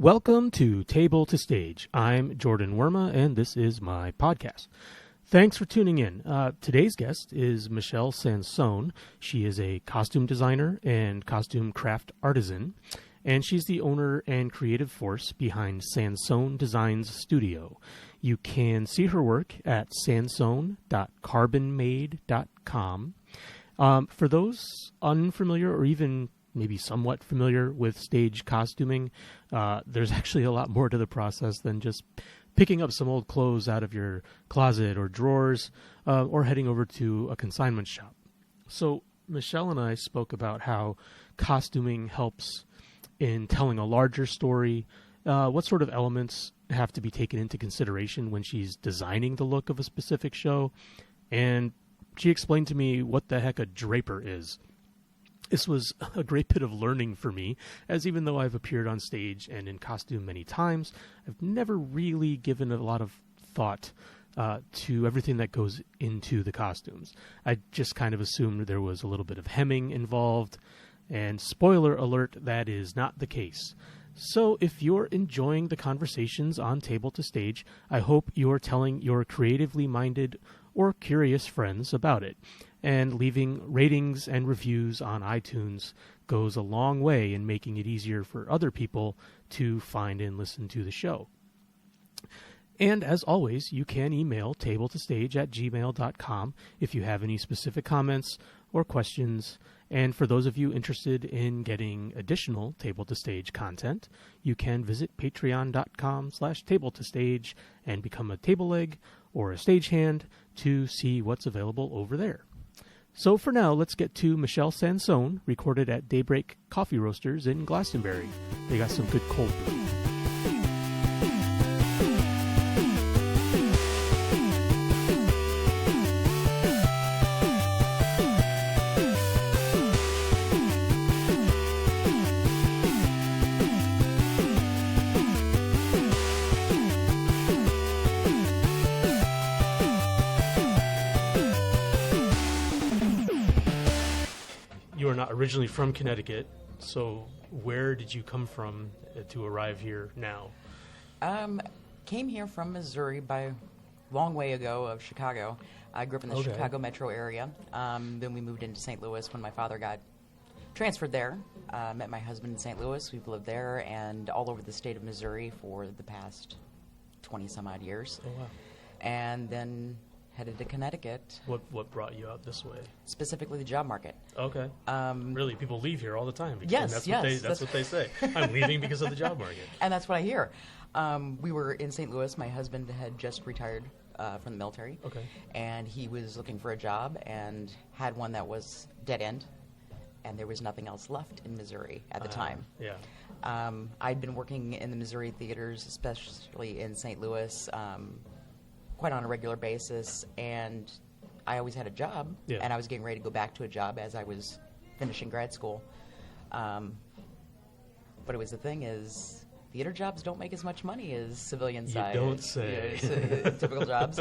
Welcome to Table to Stage. I'm Jordan Werma, and this is my podcast. Thanks for tuning in. Today's guest is Michele Sansone. She is a costume designer and costume craft artisan, and she's the owner and creative force behind Sansone Designs Studio. You can see her work at sansone.carbonmade.com. For those unfamiliar or even maybe somewhat familiar with stage costuming, there's actually a lot more to the process than just picking up some old clothes out of your closet or drawers, or heading over to a consignment shop. So Michele and I spoke about how costuming helps in telling a larger story, what sort of elements have to be taken into consideration when she's designing the look of a specific show, and she explained to me what the heck a draper is. This was a great bit of learning for me, as even though I've appeared on stage and in costume many times, I've never really given a lot of thought to everything that goes into the costumes. I just kind of assumed there was a little bit of hemming involved, and spoiler alert, that is not the case. So if you're enjoying the conversations on Table to Stage, I hope you're telling your creatively minded or curious friends about it. And leaving ratings and reviews on iTunes goes a long way in making it easier for other people to find and listen to the show. And as always, you can email tabletostage@gmail.com if you have any specific comments or questions. And for those of you interested in getting additional Table to Stage content, you can visit patreon.com/tabletostage and become a table leg or a stagehand to see what's available over there. So for now, let's get to Michele Sansone, recorded at Daybreak Coffee Roasters in Glastonbury. They got some good cold brew. You are not originally from Connecticut, so where did you come from to arrive here now? Came here from Missouri by long way ago of Chicago. I grew up in the Chicago metro area. Then we moved into St. Louis when my father got transferred there. Met my husband in St. Louis. We've lived there and all over the state of Missouri for the past 20-some-odd years. Oh, wow. And then headed to Connecticut. What brought you out this way? Specifically the job market. Okay. Really, people leave here all the time. Yes, That's what they say. I'm leaving because of the job market. And that's what I hear. We were in St. Louis. My husband had just retired from the military. Okay. And he was looking for a job and had one that was dead end. And there was nothing else left in Missouri at the time. Yeah. I'd been working in the Missouri theaters, especially in St. Louis, quite on a regular basis, and I always had a job, and I was getting ready to go back to a job as I was finishing grad school. But it was the thing is, theater jobs don't make as much money as civilian side. You don't say. Typical jobs.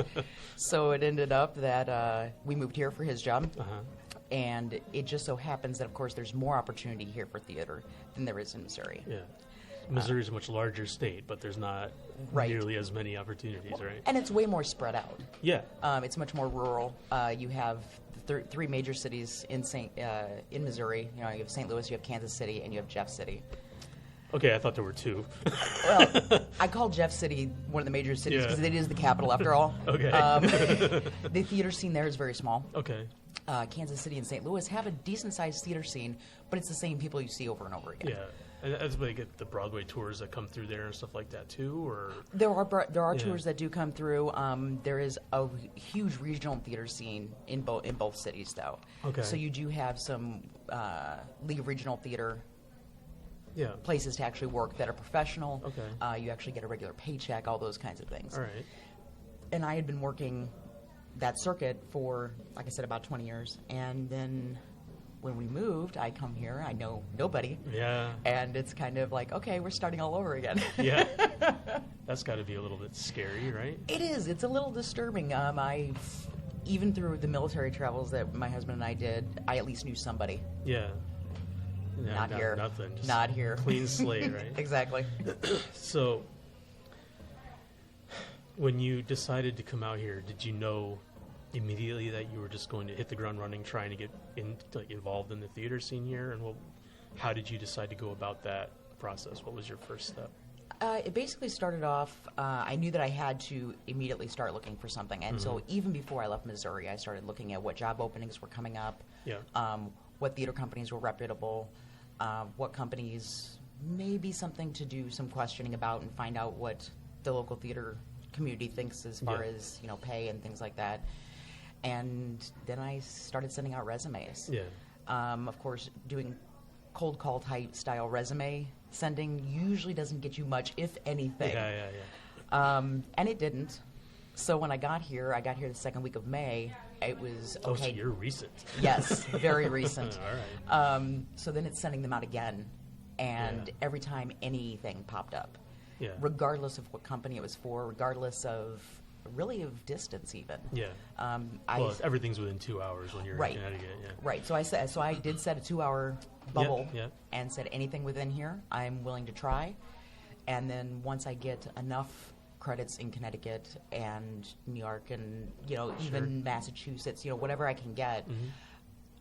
So it ended up that we moved here for his job, and it just so happens that, of course, there's more opportunity here for theater than there is in Missouri. Yeah. Missouri's a much larger state, but there's not nearly as many opportunities, right? And it's way more spread out. Yeah. It's much more rural. You have three major cities in Missouri. You have St. Louis, you have Kansas City, and you have Jeff City. Okay, I thought there were two. Well, I call Jeff City one of the major cities because it is the capital, after all. Okay. The theater scene there is very small. Okay. Kansas City and St. Louis have a decent-sized theater scene, but it's the same people you see over and over again. Yeah. And that's where they get the Broadway tours that come through there and stuff like that too, or there are tours that do come through. There is a huge regional theater scene in both cities, though. Okay. So you do have some League of Regional Theater places to actually work that are professional. Okay. You actually get a regular paycheck, all those kinds of things. All right. And I had been working that circuit for, like I said, about 20 years, and then when we moved, I come here, I know nobody. Yeah. And it's kind of like, okay, we're starting all over again. Yeah. That's got to be a little bit scary, right? It is. It's a little disturbing. Even through the military travels that my husband and I did, I at least knew somebody. Yeah. not here. Nothing. Just not here. Clean slate, right? Exactly. So, when you decided to come out here, did you know immediately that you were just going to hit the ground running, trying to get involved in the theater scene here? And how did you decide to go about that process? What was your first step? It basically started off, I knew that I had to immediately start looking for something. And so even before I left Missouri, I started looking at what job openings were coming up, what theater companies were reputable, what companies maybe something to do some questioning about and find out what the local theater community thinks as far as, pay and things like that. And then I started sending out resumes. Yeah. Of course, doing cold call type style resume sending usually doesn't get you much, if anything. And it didn't. So when I got here the second week of May. It was okay. Oh, so you're recent. Yes, very recent. All right. So then it's sending them out again, and every time anything popped up, Yeah. regardless of what company it was for, regardless of really of distance even. Yeah. Well, everything's within 2 hours when you're in Connecticut. Yeah. Right. So I did set a 2-hour bubble Yep. and said anything within here I'm willing to try, and then once I get enough credits in Connecticut and New York and even Massachusetts, whatever I can get,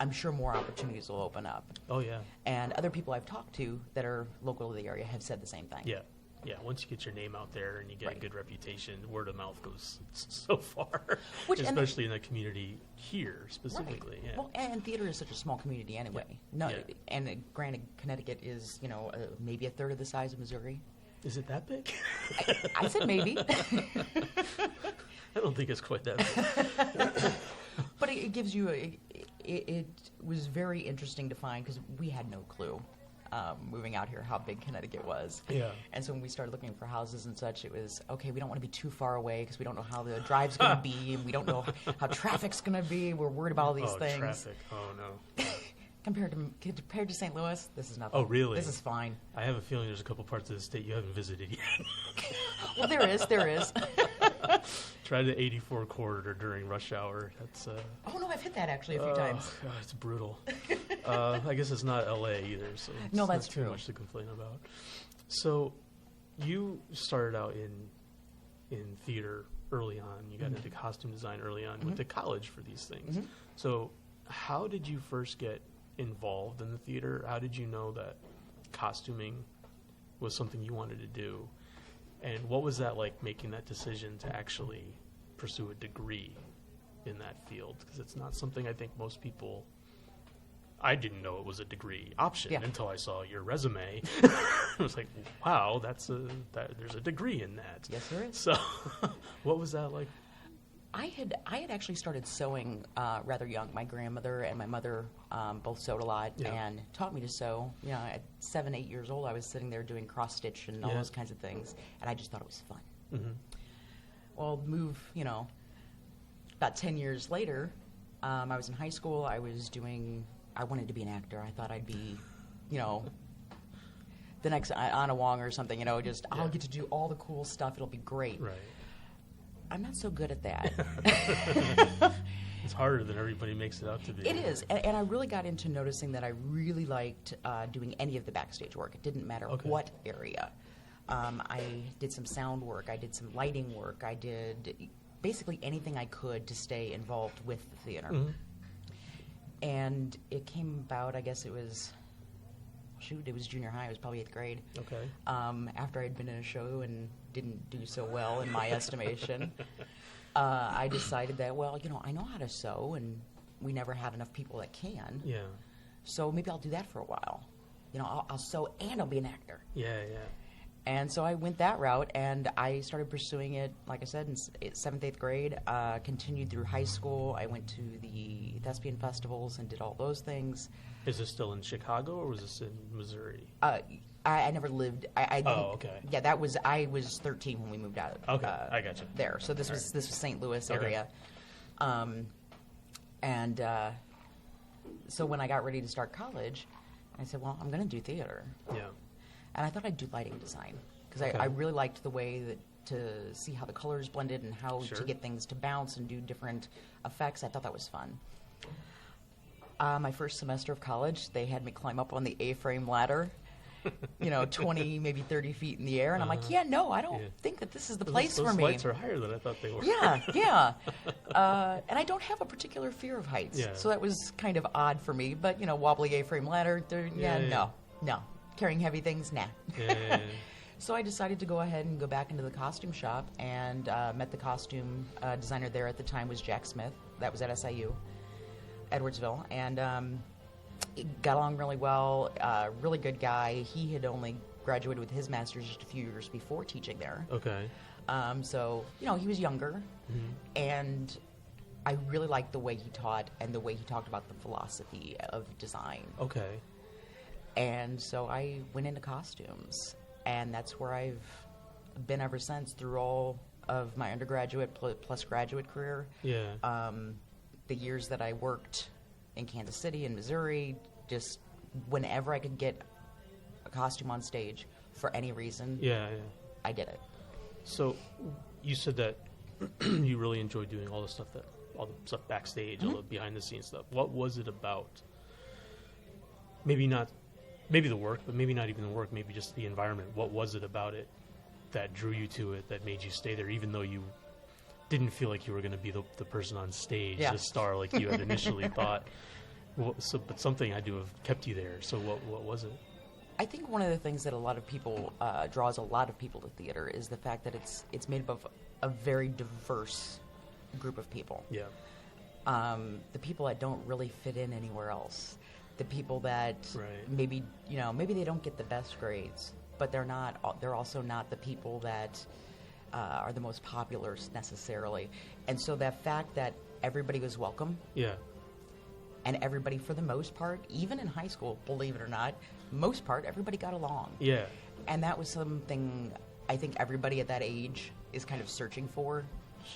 I'm sure more opportunities will open up. Oh yeah. And other people I've talked to that are local to the area have said the same thing. Yeah. Yeah, once you get your name out there and you get a good reputation, word of mouth goes so far, especially in the community here specifically. Right. Yeah. Well, and theater is such a small community anyway. And granted, Connecticut is maybe a third of the size of Missouri. Is it that big? I said maybe. I don't think it's quite that big. But it gives you it was very interesting to find because we had no clue. Moving out here, how big Connecticut was. Yeah. And so when we started looking for houses and such, it was, okay, we don't want to be too far away because we don't know how the drive's going to be, and we don't know how traffic's going to be. We're worried about all these things. Traffic. Oh, no. Compared to St. Louis, this is nothing. Oh, really? This is fine. I have a feeling there's a couple parts of the state you haven't visited yet. Well, there is. Try the 84 corridor during rush hour. That's. Oh no, I've hit that actually a few times. God, it's brutal. I guess it's not L.A. either, so it's no, that's not true. Too much to complain about. So, you started out in theater early on. You got into costume design early on. Went to college for these things. So, how did you first get involved in the theater? How did you know that costuming was something you wanted to do? And what was that like, making that decision to actually pursue a degree in that field? Because it's not something I think most people... I didn't know it was a degree option until I saw your resume. I was like, wow, there's a degree in that. Yes, there is. So what was that like? I had actually started sewing rather young. My grandmother and my mother both sewed a lot and taught me to sew. At 7, 8 years old, I was sitting there doing cross stitch and all those kinds of things, and I just thought it was fun. Well, about 10 years later, I was in high school. I wanted to be an actor. I thought I'd be, the next Anna Wong or something. I'll get to do all the cool stuff. It'll be great. Right. I'm not so good at that. It's harder than everybody makes it out to be. It is, and I really got into noticing that I really liked doing any of the backstage work. It didn't matter what area. I did some sound work. I did some lighting work. I did basically anything I could to stay involved with the theater. And it came about, I guess it was junior high. It was probably 8th grade. Okay. After I'd been in a show and didn't do so well in my estimation, I decided that, I know how to sew, and we never have enough people that can. Yeah. So maybe I'll do that for a while. I'll sew and I'll be an actor. Yeah. And so I went that route, and I started pursuing it, like I said, in 7th, 8th grade, continued through high school. I went to the thespian festivals and did all those things. Is this still in Chicago, or was this in Missouri? I never lived. Okay. Yeah, I was 13 when we moved out. Okay, I got you. There, so this was St. Louis area, so when I got ready to start college, I said, well, I'm going to do theater. Yeah. And I thought I'd do lighting design because I really liked the way to see how the colors blended and how to get things to bounce and do different effects. I thought that was fun. My first semester of college, they had me climb up on the A-frame ladder, 20, maybe 30 feet in the air. And I'm like, no, I don't think that this is the place for me. Those flights are higher than I thought they were. Yeah. And I don't have a particular fear of heights. Yeah. So that was kind of odd for me. But, wobbly A-frame ladder, no. Carrying heavy things, nah. Yeah. So I decided to go ahead and go back into the costume shop and met the costume designer there at the time was Jack Smith. That was at SIU, Edwardsville. And got along really well, really good guy. He had only graduated with his master's just a few years before teaching there. Okay. So, he was younger. Mm-hmm. And I really liked the way he taught and the way he talked about the philosophy of design. Okay. And so I went into costumes. And that's where I've been ever since through all of my undergraduate plus graduate career. Yeah. The years that I worked in Kansas City and Missouri, just whenever I could get a costume on stage for any reason, I did it. So you said that you really enjoyed doing all the stuff backstage, all the behind the scenes stuff. What was it about? Maybe the work, but maybe not even the work, maybe just the environment. What was it about it that drew you to it, that made you stay there, even though you didn't feel like you were going to be the person on stage, the star like you had initially thought? But something had to have kept you there. So what was it? I think one of the things that a lot of people draws a lot of people to theater is the fact that it's made up of a very diverse group of people. Yeah. The people that don't really fit in anywhere else. The people that maybe they don't get the best grades, but they're also not the people that are the most popular necessarily. And so that fact that everybody was welcome. Yeah. And everybody, for the most part, even in high school, believe it or not, most part, everybody got along. Yeah. And that was something I think everybody at that age is kind of searching for.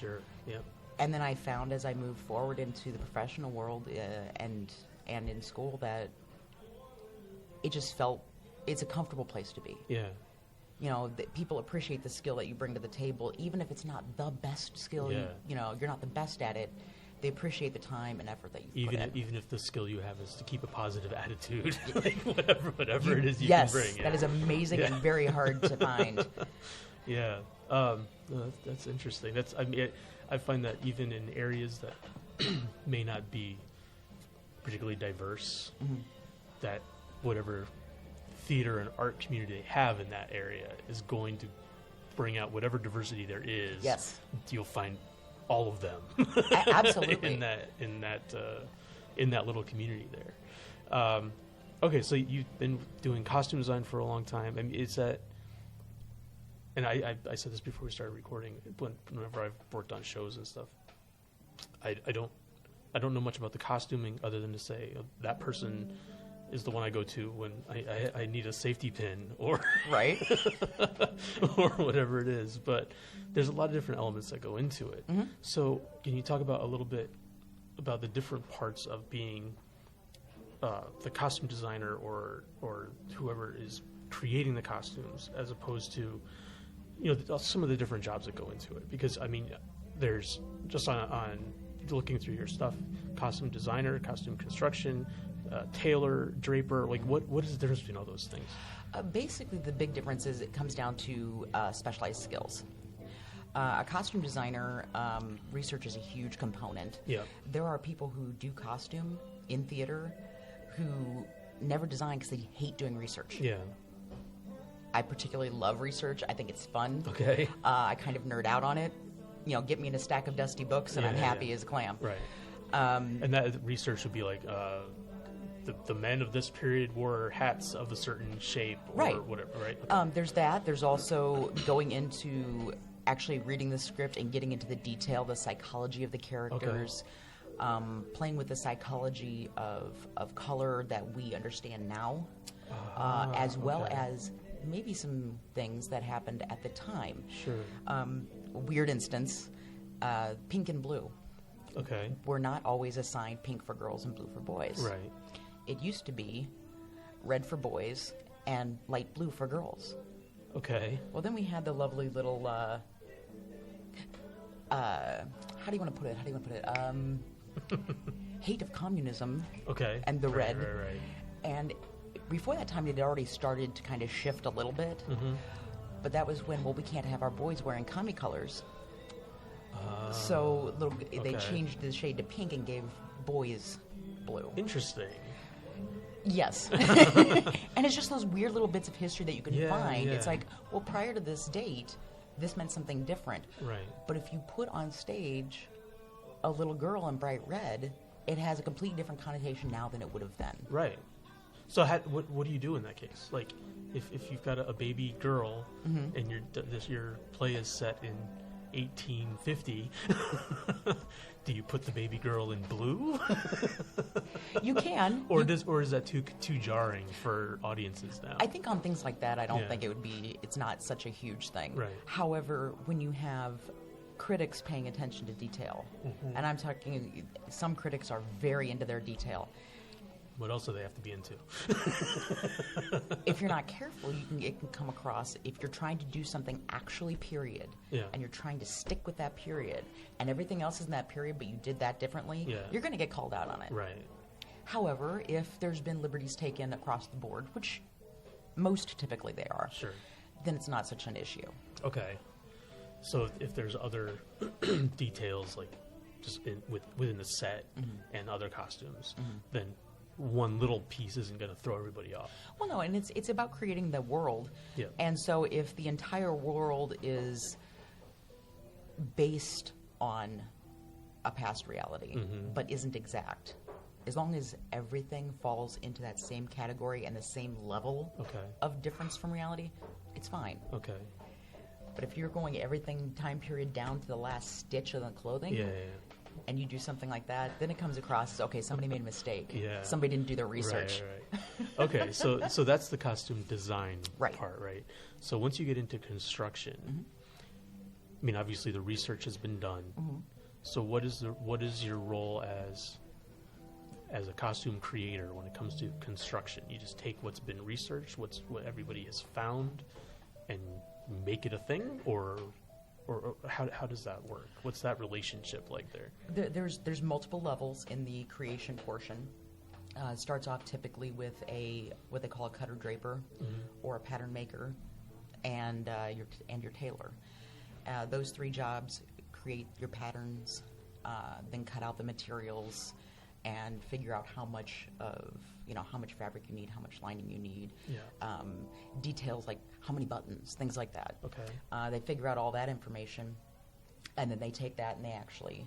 Sure, yeah. And then I found as I moved forward into the professional world and in school that it just felt it's a comfortable place to be. Yeah. That people appreciate the skill that you bring to the table, even if it's not the best skill, you're not the best at it. They appreciate the time and effort that you put in. Even if the skill you have is to keep a positive attitude, like whatever it is you can bring. Yes, that is amazing and very hard to find. Yeah, that's interesting. I find that even in areas that may not be particularly diverse, that whatever theater and art community they have in that area is going to bring out whatever diversity there is. Yes, you'll find all of them. Absolutely. in that little community there. Okay, so you've been doing costume design for a long time. I mean, is that? And I said this before we started recording. Whenever I've worked on shows and stuff, I don't know much about the costuming other than to say that person is the one I go to when I need a safety pin or right or whatever it is. But there's a lot of different elements that go into it. Mm-hmm. So can you talk about a little bit about the different parts of being the costume designer or whoever is creating the costumes, as opposed to some of the different jobs that go into it? Because I mean, there's just on looking through your stuff, costume designer, costume construction, tailor, draper, like what is the difference between all those things? Basically, the big difference is it comes down to specialized skills. A costume designer, research is a huge component. Yeah. There are people who do costume in theater who never design because they hate doing research. Yeah. I particularly love research. I think it's fun. Okay. I kind of nerd out on it. Get me in a stack of dusty books and I'm happy as a clam. Right. And that research would be like the men of this period wore hats of a certain shape or whatever, right? Okay. There's that. There's also going into actually reading the script and getting into the detail, the psychology of the characters, playing with the psychology of color that we understand now, as well as maybe some things that happened at the time. Sure. Weird instance, pink and blue. Okay. We're not always assigned pink for girls and blue for boys. Right. It used to be red for boys and light blue for girls. Okay. Well, then we had the lovely little, how do you want to put it? hate of communism. Okay. And the red. Right. And before that time, it had already started to kind of shift a little bit. Mm-hmm. But that was when, we can't have our boys wearing commie colors. So they changed the shade to pink and gave boys blue. Interesting. Yes. And it's just those weird little bits of history that you can find. Yeah. It's like, well, prior to this date, this meant something different. Right. But if you put on stage a little girl in bright red, it has a completely different connotation now than it would have then. Right. So what do you do in that case? Like, if you've got a baby girl mm-hmm. and your play is set in 1850, do you put the baby girl in blue? You can. Or is that too jarring for audiences now? I think on things like that, I don't think it's not such a huge thing. Right. However, when you have critics paying attention to detail, mm-hmm. and I'm talking, some critics are very into their detail. What else do they have to be into? If you're not careful, it can come across, if you're trying to do something actually period, and you're trying to stick with that period, and everything else is in that period, but you did that differently, you're going to get called out on it. Right. However, if there's been liberties taken across the board, which most typically they are, sure, then it's not such an issue. Okay. So if there's other details, like just within the set mm-hmm. and other costumes, mm-hmm. then one little piece isn't going to throw everybody off. Well, no, and it's about creating the world. Yeah. And so if the entire world is based on a past reality, mm-hmm. but isn't exact, as long as everything falls into that same category and the same level of difference from reality, it's fine. Okay. But if you're going everything time period down to the last stitch of the clothing, and you do something like that, then it comes across as, okay, somebody made a mistake. Yeah. Somebody didn't do their research. Right. Okay, so that's the costume design part, right? So once you get into construction, mm-hmm. I mean, obviously the research has been done. Mm-hmm. So what is your role as a costume creator when it comes to construction? You just take what's been researched, what everybody has found, and make it a thing, or how does that work? What's that relationship like there? There's multiple levels in the creation portion. It starts off typically with what they call a cutter draper, mm-hmm. or a pattern maker, and your tailor. Those three jobs create your patterns, then cut out the materials, and figure out how much fabric you need, how much lining you need, details like how many buttons, things like that. Okay. They figure out all that information, and then they take that and they actually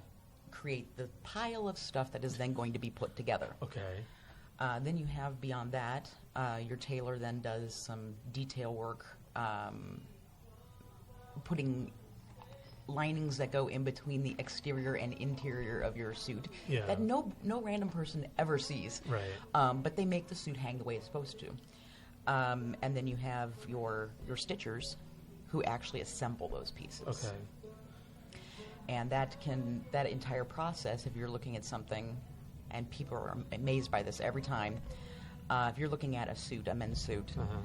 create the pile of stuff that is then going to be put together. Okay. Then you have beyond that, your tailor then does some detail work, putting linings that go in between the exterior and interior of your suit that no random person ever sees. Right. But they make the suit hang the way it's supposed to. And then you have your stitchers who actually assemble those pieces. Okay. And that entire process, if you're looking at something, and people are amazed by this every time, if you're looking at a men's suit, uh-huh.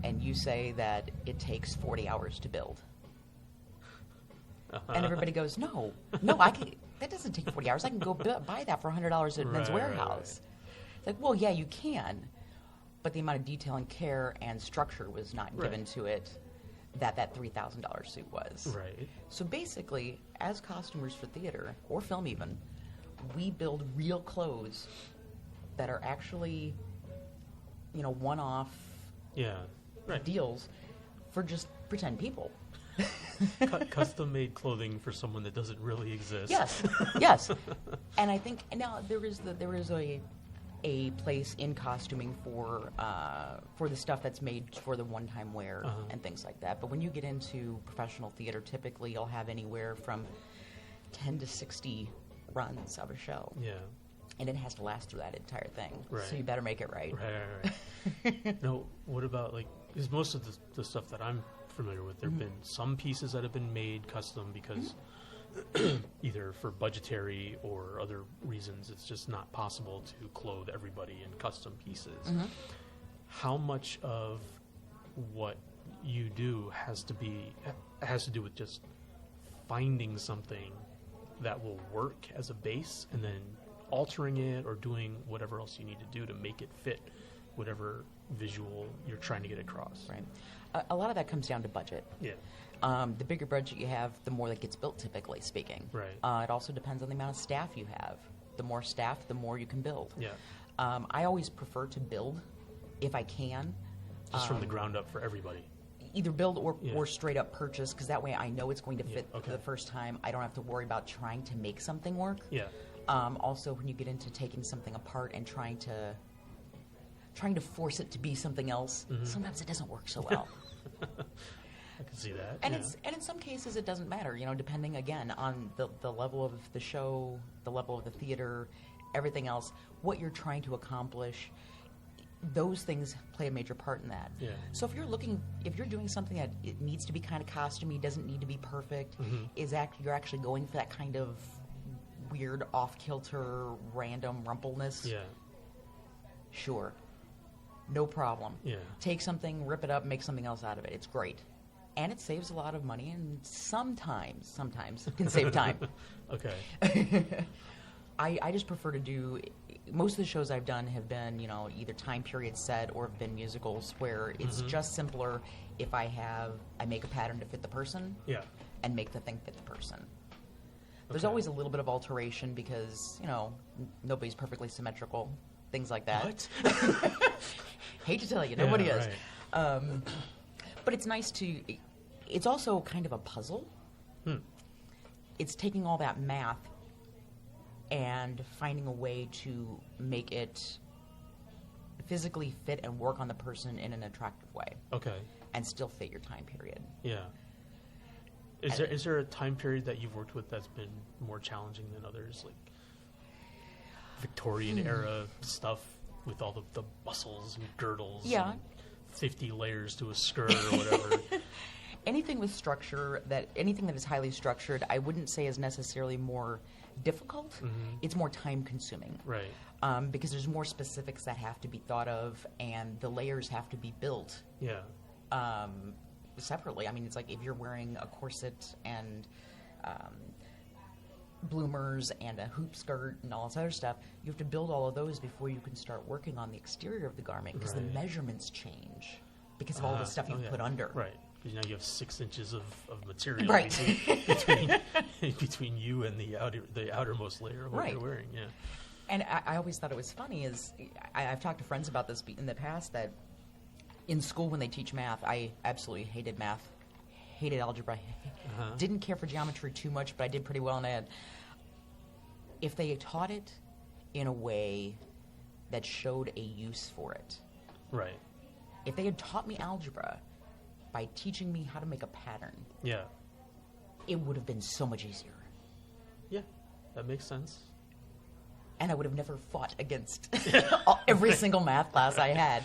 and you say that it takes 40 hours to build, and everybody goes, no, that doesn't take 40 hours. I can go buy that for $100 at Men's Warehouse. Right. It's like, well, yeah, you can, but the amount of detail and care and structure was not given to it that $3,000 suit was. Right. So basically, as costumers for theater, or film even, we build real clothes that are actually, one-off deals for just pretend people. Custom-made clothing for someone that doesn't really exist. Yes. And I think now there is a place in costuming for the stuff that's made for the one-time wear uh-huh. and things like that. But when you get into professional theater, typically you'll have anywhere from 10 to 60 runs of a show. Yeah. And it has to last through that entire thing. Right. So you better make it right. Right. No, what about, because most of the stuff that I'm familiar with, there have mm-hmm. been some pieces that have been made custom because mm-hmm. either for budgetary or other reasons it's just not possible to clothe everybody in custom pieces. Mm-hmm. How much of what you do has to do with just finding something that will work as a base and then altering it or doing whatever else you need to do to make it fit whatever visual you're trying to get across. Right. A lot of that comes down to budget. Yeah. The bigger budget you have, the more that gets built, typically speaking. Right. It also depends on the amount of staff you have. The more staff, the more you can build. Yeah. I always prefer to build, if I can. Just from the ground up for everybody. Either build or straight up purchase, because that way I know it's going to fit okay. the first time. I don't have to worry about trying to make something work. Yeah. Also, when you get into taking something apart and trying to force it to be something else, sometimes it doesn't work so well. I can see that. And in some cases it doesn't matter, depending again on the level of the show, the level of the theater, everything else, what you're trying to accomplish. Those things play a major part in that. Yeah. So if you're doing something that it needs to be kind of costumey, doesn't need to be perfect, you're actually going for that kind of weird, off-kilter, random rumpleness. Yeah. Sure. No problem. Yeah. Take something, rip it up, make something else out of it. It's great. And it saves a lot of money, and sometimes it can save time. Okay. I just prefer to do, most of the shows I've done have been, either time period set or have been musicals where it's just simpler if I make a pattern to fit the person and make the thing fit the person. There's always a little bit of alteration because, nobody's perfectly symmetrical, things like that. What? Hate to tell you, nobody is. Right. But it's nice it's also kind of a puzzle. It's taking all that math and finding a way to make it physically fit and work on the person in an attractive way. Okay. And still fit your time period. Yeah. Is there a time period that you've worked with that's been more challenging than others, like Victorian era stuff with all the muscles and girdles? Yeah. And 50 layers to a skirt or whatever. Anything with structure, anything that is highly structured, I wouldn't say is necessarily more difficult. It's more time consuming. Right. Because there's more specifics that have to be thought of, and the layers have to be built. Yeah. Separately. I mean, it's like if you're wearing a corset and bloomers and a hoop skirt and all this other stuff, you have to build all of those before you can start working on the exterior of the garment, because the measurements change because of all the stuff you put under. Right. Because now you have 6 inches of material between you and the outermost layer of what you're wearing. Yeah. And I always thought it was funny I've talked to friends about this in the past, that in school when they teach math, I absolutely hated math, hated algebra, didn't care for geometry too much, but I did pretty well in it. If they taught it in a way that showed a use for it. Right. If they had taught me algebra by teaching me how to make a pattern. Yeah. It would have been so much easier. Yeah, that makes sense. And I would have never fought against every single math class I had.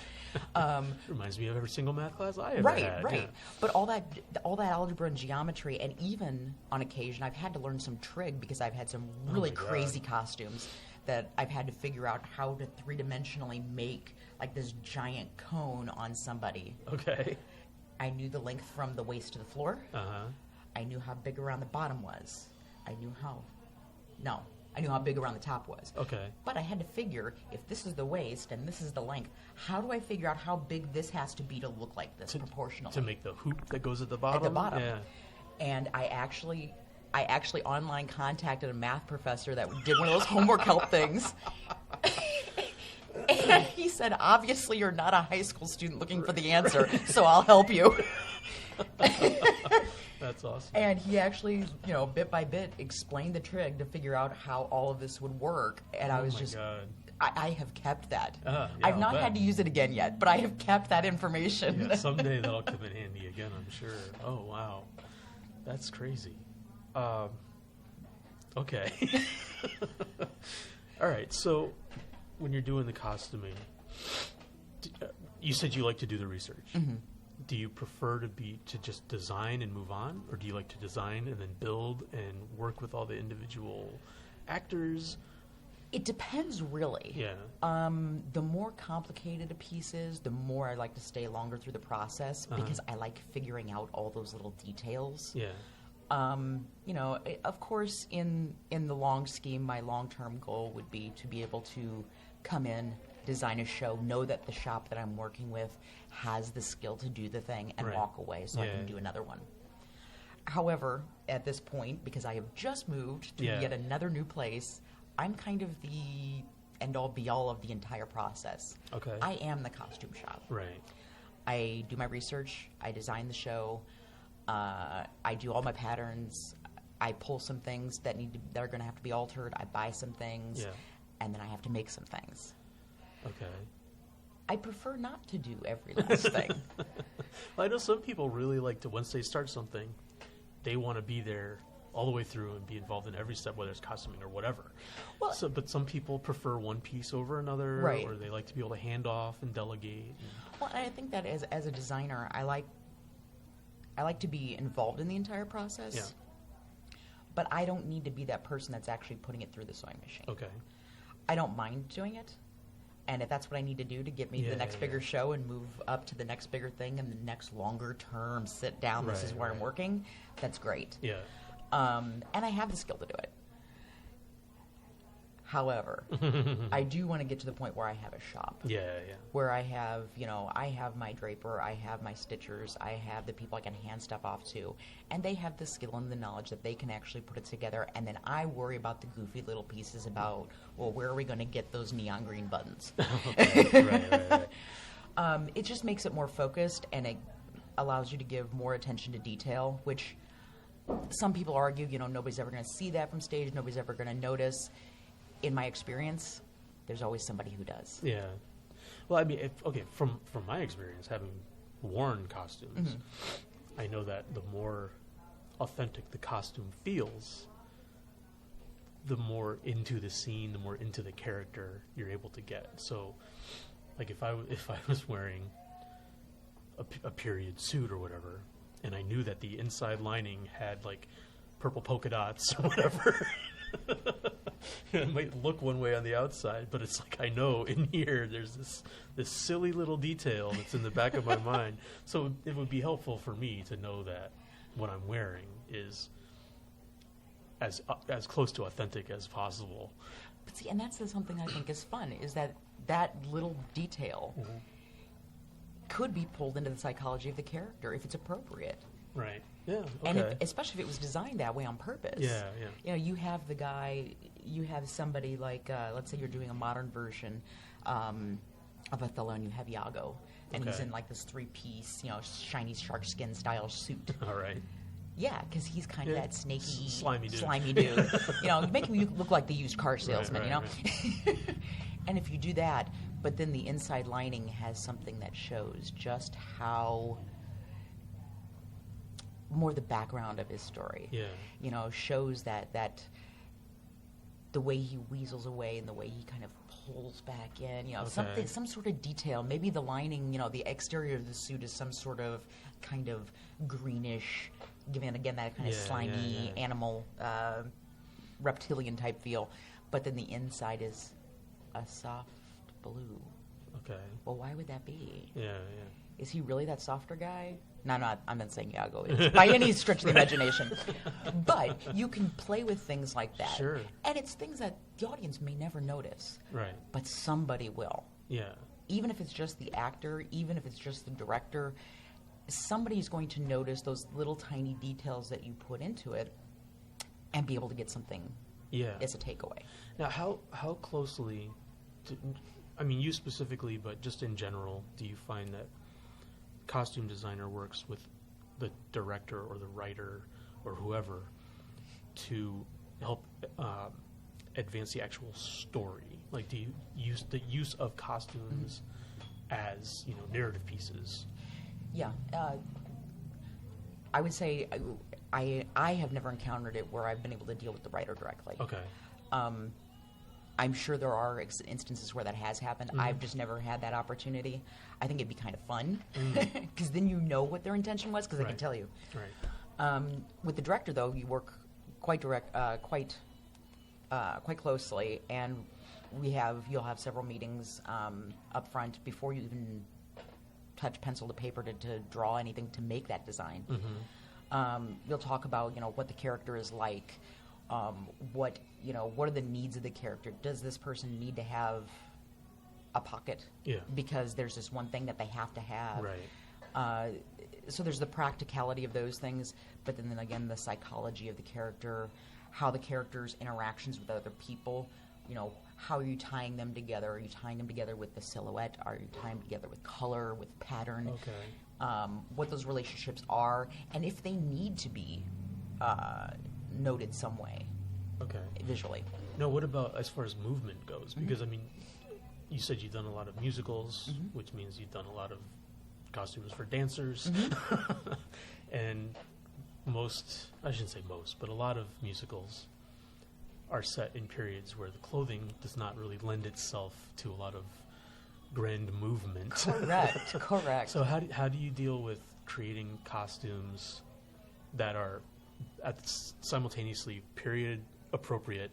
Reminds me of every single math class I ever had. Right. Yeah. But all that algebra and geometry, and even on occasion, I've had to learn some trig because I've had some really crazy costumes that I've had to figure out how to three-dimensionally make like this giant cone on somebody. Okay. I knew the length from the waist to the floor. I knew how big around the bottom was. I knew how big around the top was. Okay. But I had to figure, if this is the waist and this is the length, how do I figure out how big this has to be to look like this proportionally? To make the hoop that goes at the bottom? At the bottom. Yeah. And I actually online contacted a math professor that did one of those homework help things. And he said, obviously you're not a high school student looking for the answer, so I'll help you. That's awesome. And he actually, bit by bit explained the trig to figure out how all of this would work. And I was just, God. I have kept that. Yeah, I've not had to use it again yet, but I have kept that information. Yeah, someday that'll come in handy again, I'm sure. Oh, wow. That's crazy. Okay. All right, so when you're doing the costuming, you said you like to do the research. Mm-hmm. Do you prefer to just design and move on, or do you like to design and then build and work with all the individual actors? It depends, really. Yeah. The more complicated a piece is, the more I like to stay longer through the process because I like figuring out all those little details. Yeah. Of course, in the long scheme, my long-term goal would be to be able to come in, design a show, know that the shop that I'm working with has the skill to do the thing, and walk away so I can do another one. However, at this point, because I have just moved to yet another new place, I'm kind of the end-all, be-all of the entire process. Okay. I am the costume shop. Right. I do my research. I design the show. I do all my patterns. I pull some things that are going to have to be altered. I buy some things, and then I have to make some things. Okay. I prefer not to do every last thing. Well, I know some people really like to, once they start something, they want to be there all the way through and be involved in every step, whether it's costuming or whatever. Well, but some people prefer one piece over another, right. Or they like to be able to hand off and delegate. Well, and I think that as a designer, I like to be involved in the entire process. Yeah. But I don't need to be that person that's actually putting it through the sewing machine. Okay. I don't mind doing it. And if that's what I need to do to get me to the next bigger show and move up to the next bigger thing and the next longer term sit down, this is where I'm working, that's great. Yeah. And I have the skill to do it. However, I do want to get to the point where I have a shop. Yeah. Where I have, I have my draper, I have my stitchers, I have the people I can hand stuff off to, and they have the skill and the knowledge that they can actually put it together, and then I worry about the goofy little pieces about, well, where are we going to get those neon green buttons? Right. It just makes it more focused, and it allows you to give more attention to detail, which some people argue, nobody's ever going to see that from stage, nobody's ever going to notice. In my experience, there's always somebody who does. Yeah. Well, I mean, from my experience, having worn costumes, I know that the more authentic the costume feels, the more into the scene, the more into the character you're able to get. So, like if I was wearing a period suit or whatever, and I knew that the inside lining had like purple polka dots or whatever. It might look one way on the outside, but it's like I know in here there's this silly little detail that's in the back of my mind. So it would be helpful for me to know that what I'm wearing is as close to authentic as possible. But see, and that's something I think is fun, is that little detail could be pulled into the psychology of the character if it's appropriate. Right. Yeah. Okay. And especially if it was designed that way on purpose. Yeah. You have the guy, you have somebody like, let's say you're doing a modern version of Othello, and you have Iago, and he's in like this 3-piece, shiny shark skin style suit. All right. Yeah, because he's kind of that snaky, slimy dude. Making you look like the used car salesman. Right. And if you do that, but then the inside lining has something that shows just how. More the background of his story. Yeah. Shows that the way he weasels away and the way he kind of pulls back in, some sort of detail. Maybe the lining, the exterior of the suit is some sort of kind of greenish, giving again that kind of slimy animal, reptilian type feel. But then the inside is a soft blue. Okay. Well, why would that be? Yeah. Is he really that softer guy? No, I'm not saying Iago is by any stretch of the imagination. But you can play with things like that. Sure. And it's things that the audience may never notice. Right. But somebody will. Yeah. Even if it's just the actor, even if it's just the director, somebody's going to notice those little tiny details that you put into it and be able to get something as a takeaway. Now, how closely, you specifically, but just in general, do you find that costume designer works with the director or the writer or whoever to help advance the actual story? Like, do you use the use of costumes as narrative pieces? Yeah, I would say I have never encountered it where I've been able to deal with the writer directly. Okay. I'm sure there are instances where that has happened. I've just never had that opportunity. I think it'd be kind of fun because then you know what their intention was because they can tell you. Right. With the director, though, you work quite closely, and you'll have several meetings up front before you even touch pencil to paper to draw anything to make that design. You'll talk about, what the character is like, what are the needs of the character. Does this person need to have a pocket? Yeah. Because there's this one thing that they have to have. Right. So there's the practicality of those things, but then again, the psychology of the character, how the character's interactions with other people, how are you tying them together? Are you tying them together with the silhouette? Are you tying them together with color, with pattern? Okay. What those relationships are, and if they need to be noted some way. Okay. Visually. Now, what about as far as movement goes? Because, you said you've done a lot of musicals, which means you've done a lot of costumes for dancers. And I shouldn't say most, but a lot of musicals are set in periods where the clothing does not really lend itself to a lot of grand movement. Correct. So how do you deal with creating costumes that are simultaneously period appropriate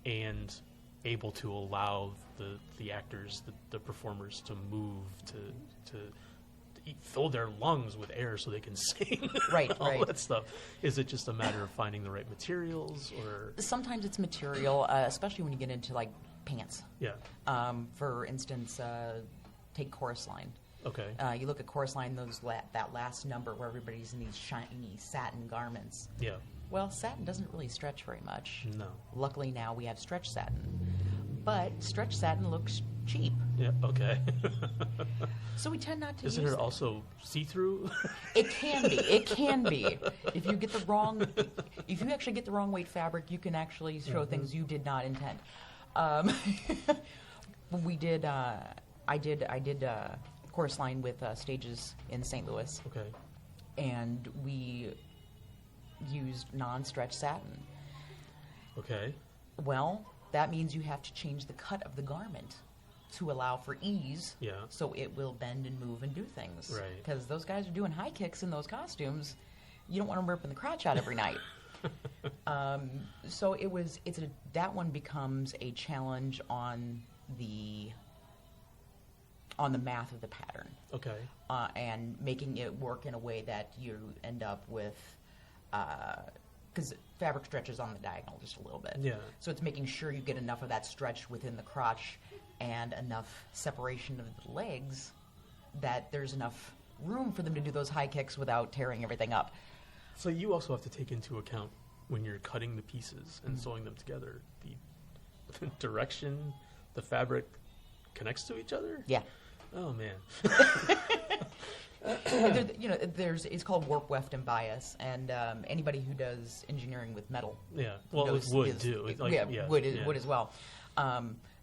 and able to allow the actors, the performers to move, to fill their lungs with air so they can sing, all that stuff? Is it just a matter of finding the right materials, or sometimes it's material, especially when you get into like pants? Yeah. For instance, take Chorus Line. Okay. You look at Chorus Line, that last number where everybody's in these shiny satin garments. Yeah. Well, satin doesn't really stretch very much. No. Luckily now we have stretch satin. But stretch satin looks cheap. Yeah, okay. So we tend not to Isn't use it also see-through? It can be. It can be. If you actually get the wrong weight fabric, you can actually show things you did not intend. I did Chorus Line with stages in St. Louis. Okay. And we used non-stretch satin. Okay. Well, that means you have to change the cut of the garment to allow for ease. Yeah. So it will bend and move and do things. Right. Because those guys are doing high kicks in those costumes. You don't want them ripping the crotch out every night. So that one becomes a challenge on the math of the pattern. Okay. And making it work in a way that you end up with, because fabric stretches on the diagonal just a little bit. Yeah. So it's making sure you get enough of that stretch within the crotch and enough separation of the legs that there's enough room for them to do those high kicks without tearing everything up. So you also have to take into account when you're cutting the pieces and sewing them together, the direction the fabric connects to each other? Yeah. Oh, man. It's called warp, weft, and bias, and anybody who does engineering with metal, well, with wood too. Wood as well.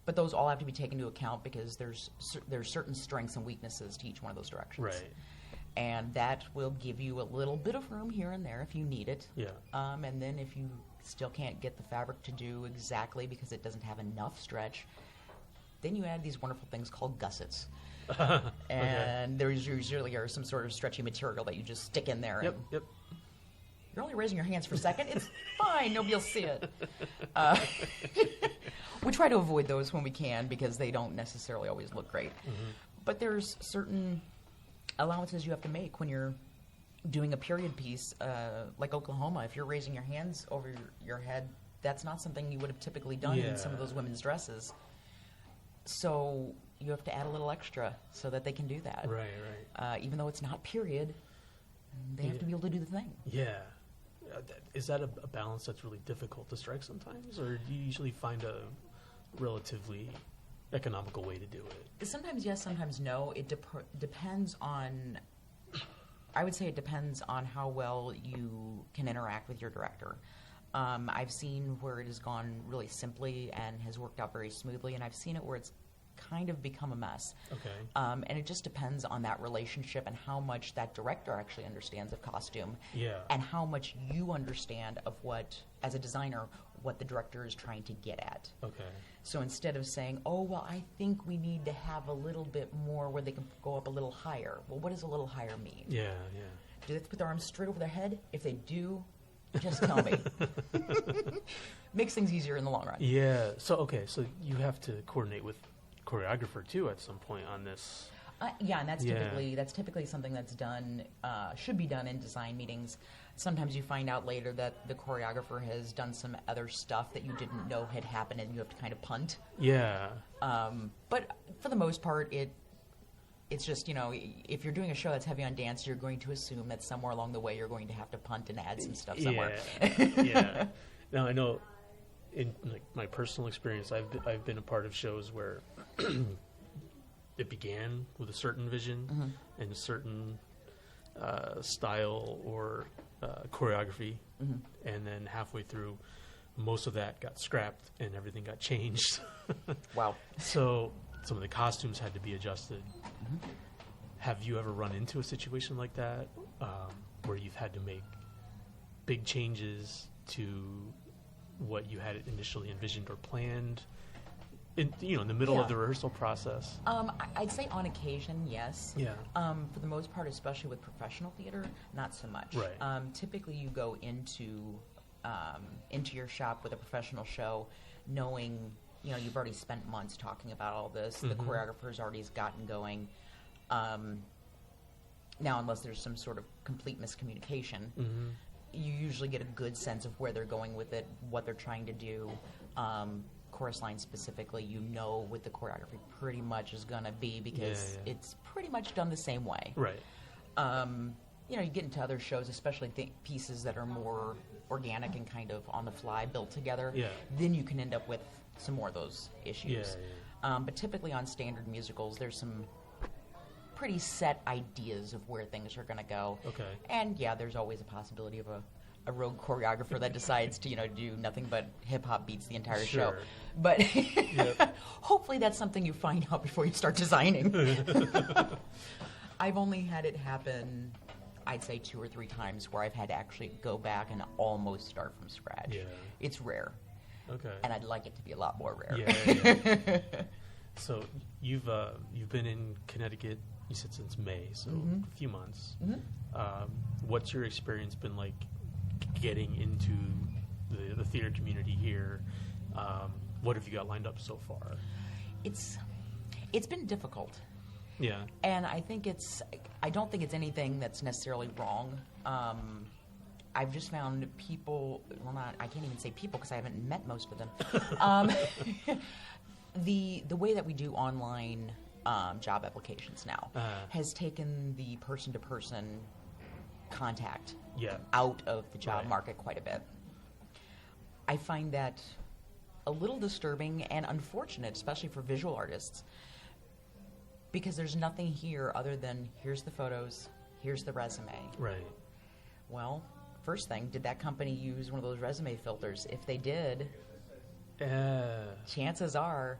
But those all have to be taken into account because there's certain strengths and weaknesses to each one of those directions. Right. And that will give you a little bit of room here and there if you need it. Yeah. And then if you still can't get the fabric to do exactly because it doesn't have enough stretch, then you add these wonderful things called gussets. And there usually are some sort of stretchy material that you just stick in there. Yep. You're only raising your hands for a second. It's fine. Nobody will see it. We try to avoid those when we can because they don't necessarily always look great. Mm-hmm. But there's certain allowances you have to make when you're doing a period piece, like Oklahoma. If you're raising your hands over your head, that's not something you would have typically done in some of those women's dresses. So you have to add a little extra so that they can do that. Right. Even though it's not period, they have to be able to do the thing. Yeah. Is that a balance that's really difficult to strike sometimes, or do you usually find a relatively economical way to do it? Sometimes yes, sometimes no. It depends on, I would say it depends on how well you can interact with your director. I've seen where it has gone really simply and has worked out very smoothly, and I've seen it where it's kind of become a mess. Okay. And it just depends on that relationship and how much that director actually understands of costume. Yeah. And how much you understand of what, as a designer, what the director is trying to get at. Okay. So instead of saying, oh, well, I think we need to have a little bit more where they can go up a little higher. Well, what does a little higher mean? Yeah. Do they have to put their arms straight over their head? If they do, just tell me. Makes things easier in the long run. Yeah. So you have to coordinate with choreographer too at some point on this. And that's typically something that's done, should be done in design meetings. sometimes you find out later that the choreographer has done some other stuff that you didn't know had happened, and you have to kind of punt. Yeah. But for the most part, it's just, if you're doing a show that's heavy on dance, you're going to assume that somewhere along the way you're going to have to punt and add some stuff somewhere. Yeah. Now, I know in my personal experience, I've been a part of shows where it began with a certain vision and a certain style or choreography, and then halfway through, most of that got scrapped and everything got changed. Wow. So some of the costumes had to be adjusted. Have you ever run into a situation like that where you've had to make big changes to what you had initially envisioned or planned in the middle of the rehearsal process? I'd say on occasion, yes. Yeah. For the most part, especially with professional theater, not so much. Right. Typically, you go into your shop with a professional show knowing, you've already spent months talking about all this. The choreographer's already gotten going. Now, unless there's some sort of complete miscommunication, you usually get a good sense of where they're going with it, what they're trying to do. Chorus line specifically, what the choreography pretty much is going to be, because it's pretty much done the same way. Right. You get into other shows, especially pieces that are more organic and kind of on the fly, built together. Yeah. Then you can end up with some more of those issues. Yeah. But typically on standard musicals, there's some pretty set ideas of where things are going to go. Okay. And there's always a possibility of a rogue choreographer that decides to do nothing but hip hop beats the entire show. But hopefully that's something you find out before you start designing. I've only had it happen, I'd say 2 or 3 times, where I've had to actually go back and almost start from scratch. Yeah. It's rare. Okay. And I'd like it to be a lot more rare. Yeah. So you've been in Connecticut, you said, since May, so a few months. What's your experience been like getting into the theater community here? What have you got lined up so far? It's been difficult. Yeah. And I don't think it's anything that's necessarily wrong. I've just found people, I can't even say people because I haven't met most of them. The way that we do online job applications now has taken the person-to-person contact out of the job market quite a bit. I find that a little disturbing and unfortunate, especially for visual artists, because there's nothing here other than here's the photos, here's the resume. Right. Well, first thing, did that company use one of those resume filters? If they did, chances are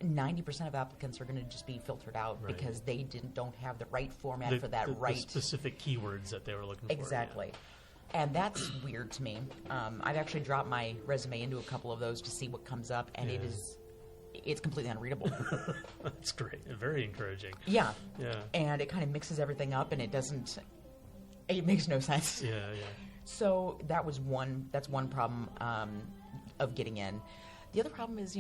90% of applicants are going to just be filtered out because they don't have the right format for that the specific keywords that they were looking for. Exactly. And that's weird to me. I've actually dropped my resume into a couple of those to see what comes up, and it's completely unreadable. That's great. Very encouraging. Yeah. Yeah. And it kind of mixes everything up, and it makes no sense. Yeah. So that's one problem of getting in. The other problem is,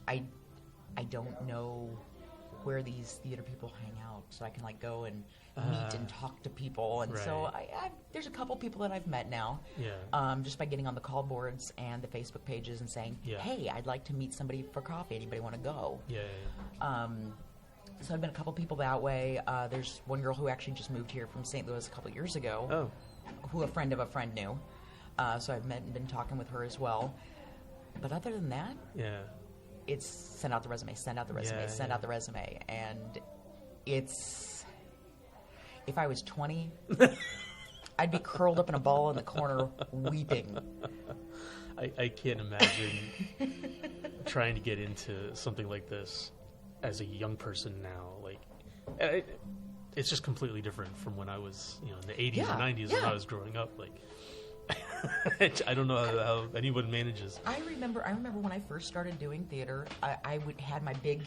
I don't know where these theater people hang out, so I can go and meet and talk to people. And so there's a couple people that I've met now, just by getting on the call boards and the Facebook pages and saying, hey, I'd like to meet somebody for coffee. Anybody want to go? So I've been a couple people that way. There's one girl who actually just moved here from St. Louis a couple years ago, who a friend of a friend knew. So I've met and been talking with her as well. But other than that, it's send out the resume, send out the resume, send out the resume. And it's, if I was 20, I'd be curled up in a ball in the corner weeping. I can't imagine trying to get into something like this as a young person now. It's just completely different from when I was, in the 80s or 90s when I was growing up. I don't know how anyone manages. I remember when I first started doing theater, I had my big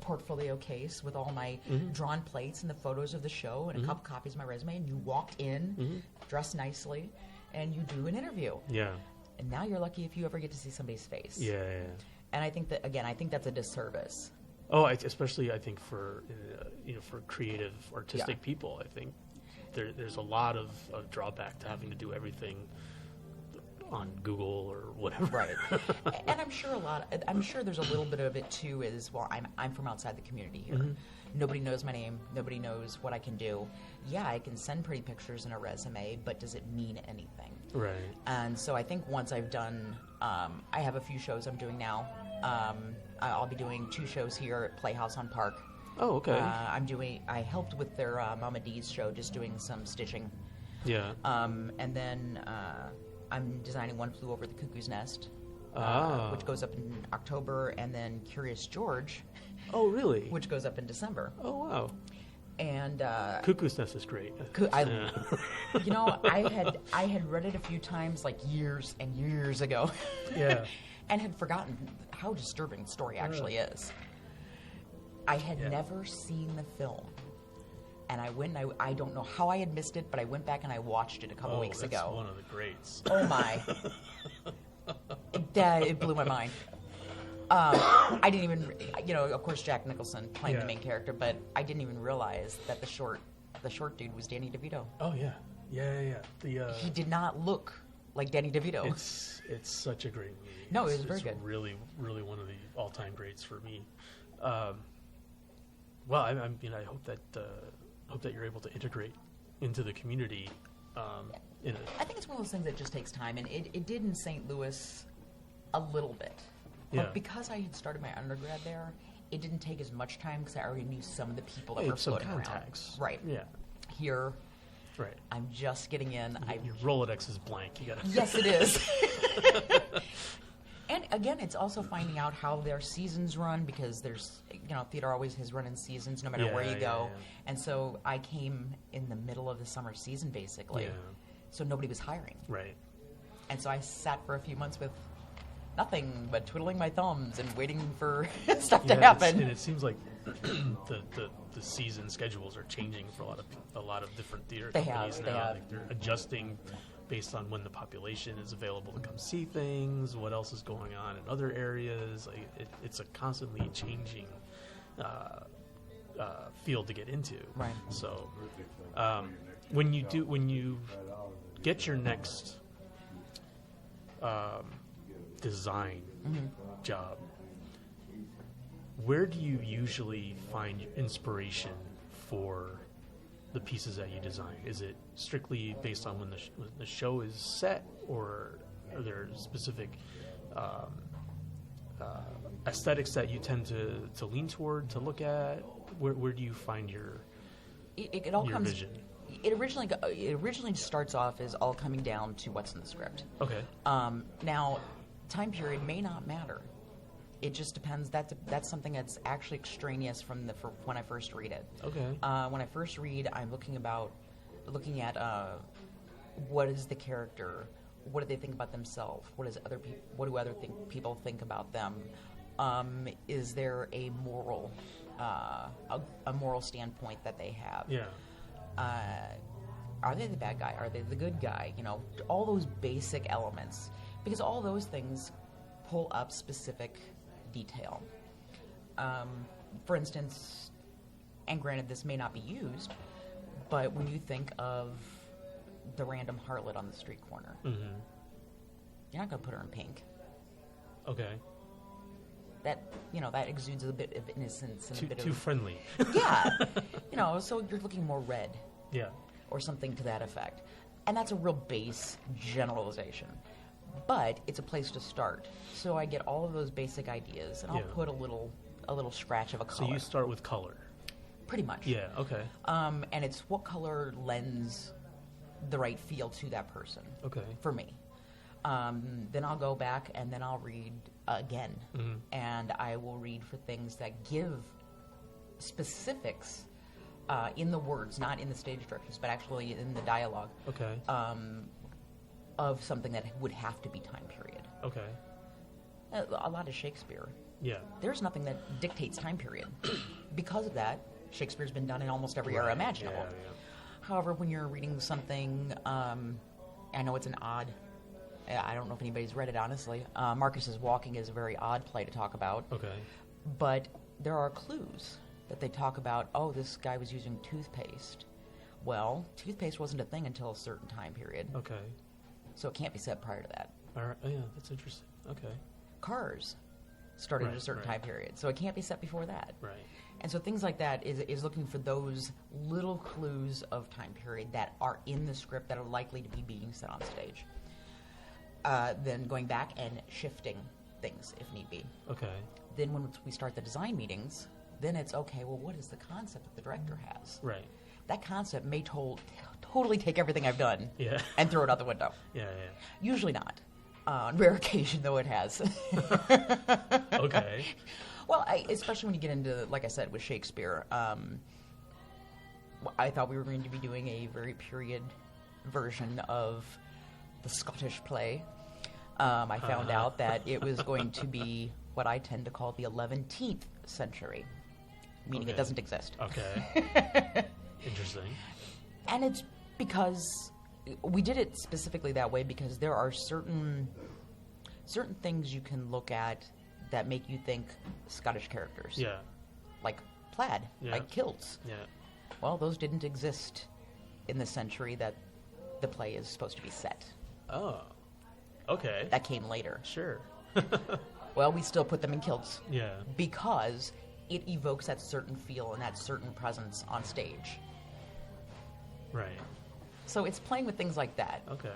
portfolio case with all my drawn plates and the photos of the show and a couple copies of my resume, and you walked in, dressed nicely, and you do an interview. Yeah. And now you're lucky if you ever get to see somebody's face. Yeah. And I think that's a disservice. Oh, especially I think for for creative, artistic people, I think. there's a lot of drawback to having to do everything on Google or whatever. Right. And I'm sure there's a little bit of it too is, well, I'm from outside the community here. Mm-hmm. Nobody knows my name. Nobody knows what I can do. Yeah, I can send pretty pictures in a resume, but does it mean anything? Right. And so I think once I've done, I have a few shows I'm doing now. I'll be doing 2 shows here at Playhouse on Park. Oh, okay. I helped with their Mama D's show, just doing some stitching. Yeah. And then I'm designing One Flew Over the Cuckoo's Nest, which goes up in October, and then Curious George. Oh, really? Which goes up in December. Oh, wow. And Cuckoo's Nest is great. You know, I had read it a few times, like years and years ago. Yeah. And had forgotten how disturbing the story actually is. I had never seen the film. And I went and I don't know how I had missed it, but I went back and I watched it a couple weeks ago. Oh, that's one of the greats. Oh, my. It blew my mind. I didn't even, of course, Jack Nicholson playing the main character, but I didn't even realize that the short dude was Danny DeVito. Oh, yeah. Yeah. He did not look like Danny DeVito. It's such a great movie. No, it was very good. Really, really one of the all-time greats for me. Well, I hope that you're able to integrate into the community. I think it's one of those things that just takes time, and it did in St. Louis a little bit. But because I had started my undergrad there, it didn't take as much time because I already knew some of the people that were floating contacts. Around. Right. Yeah. Here, right. I'm just getting in. Your Rolodex is blank. You gotta. Yes, it is. And again, it's also finding out how their seasons run because there's, theater always has run in seasons no matter where you go. Yeah. And so I came in the middle of the summer season basically. Yeah. So nobody was hiring. Right. And so I sat for a few months with nothing but twiddling my thumbs and waiting for stuff to happen. And it seems like the season schedules are changing for a lot of different theater companies now. Like they're adjusting based on when the population is available to come see things, what else is going on in other areas. It's a constantly changing field to get into. Right. So when you get your next design job, where do you usually find inspiration for the pieces that you design? Is it strictly based on when the show is set, or are there specific aesthetics that you tend to lean toward, to look at? Where do you find your vision? It originally starts off as all coming down to what's in the script. Okay. Now, time period may not matter. It just depends. That's something that's actually extraneous from when I first read it. Okay. When I first read, I'm looking at what is the character, what do they think about themselves, what do other people think about them? Is there a moral standpoint that they have? Yeah. Are they the bad guy? Are they the good guy? All those basic elements, because all those things pull up specific detail. For instance, and granted this may not be used, but when you think of the random harlot on the street corner, you're not going to put her in pink. Okay. That exudes a bit of innocence and a bit too friendly. Yeah. So you're looking more red. Yeah. Or something to that effect. And that's a real base generalization. But it's a place to start. So I get all of those basic ideas, and I'll put a little scratch of a color. So you start with color? Pretty much. Yeah, okay. And it's what color lends the right feel to that person. Okay. For me. Then I'll go back, and then I'll read again. Mm-hmm. And I will read for things that give specifics in the words, not in the stage directions, but actually in the dialogue. Okay. Of something that would have to be time period. Okay. A lot of Shakespeare. Yeah. There's nothing that dictates time period. Because of that, Shakespeare's been done in almost every era imaginable. Yeah. However, when you're reading something, I know it's an odd, I don't know if anybody's read it, honestly. Marcus's Walking is a very odd play to talk about. Okay. But there are clues that they talk about, this guy was using toothpaste. Well, toothpaste wasn't a thing until a certain time period. Okay. So it can't be set prior to that. All right. Oh, yeah, that's interesting. Okay. Cars started at a certain time period, so it can't be set before that. Right. And so things like that is looking for those little clues of time period that are in the script that are likely to be being set on stage. Then going back and shifting things if need be. Okay. Then when we start the design meetings, then it's, okay, well, what is the concept that the director has? Right. That concept may totally take everything I've done and throw it out the window. Yeah. Usually not. On rare occasion, though, it has. Okay. Well, especially when you get into, like I said, with Shakespeare, I thought we were going to be doing a very period version of the Scottish play. I found out that it was going to be what I tend to call the 11th century, meaning it doesn't exist. Okay. Interesting. And it's because we did it specifically that way because there are certain things you can look at that make you think Scottish characters. Yeah. Like plaid, like kilts. Yeah. Well, those didn't exist in the century that the play is supposed to be set. Oh. Okay. That came later. Sure. Well, we still put them in kilts. Yeah. Because it evokes that certain feel and that certain presence on stage. Right. So it's playing with things like that. Okay.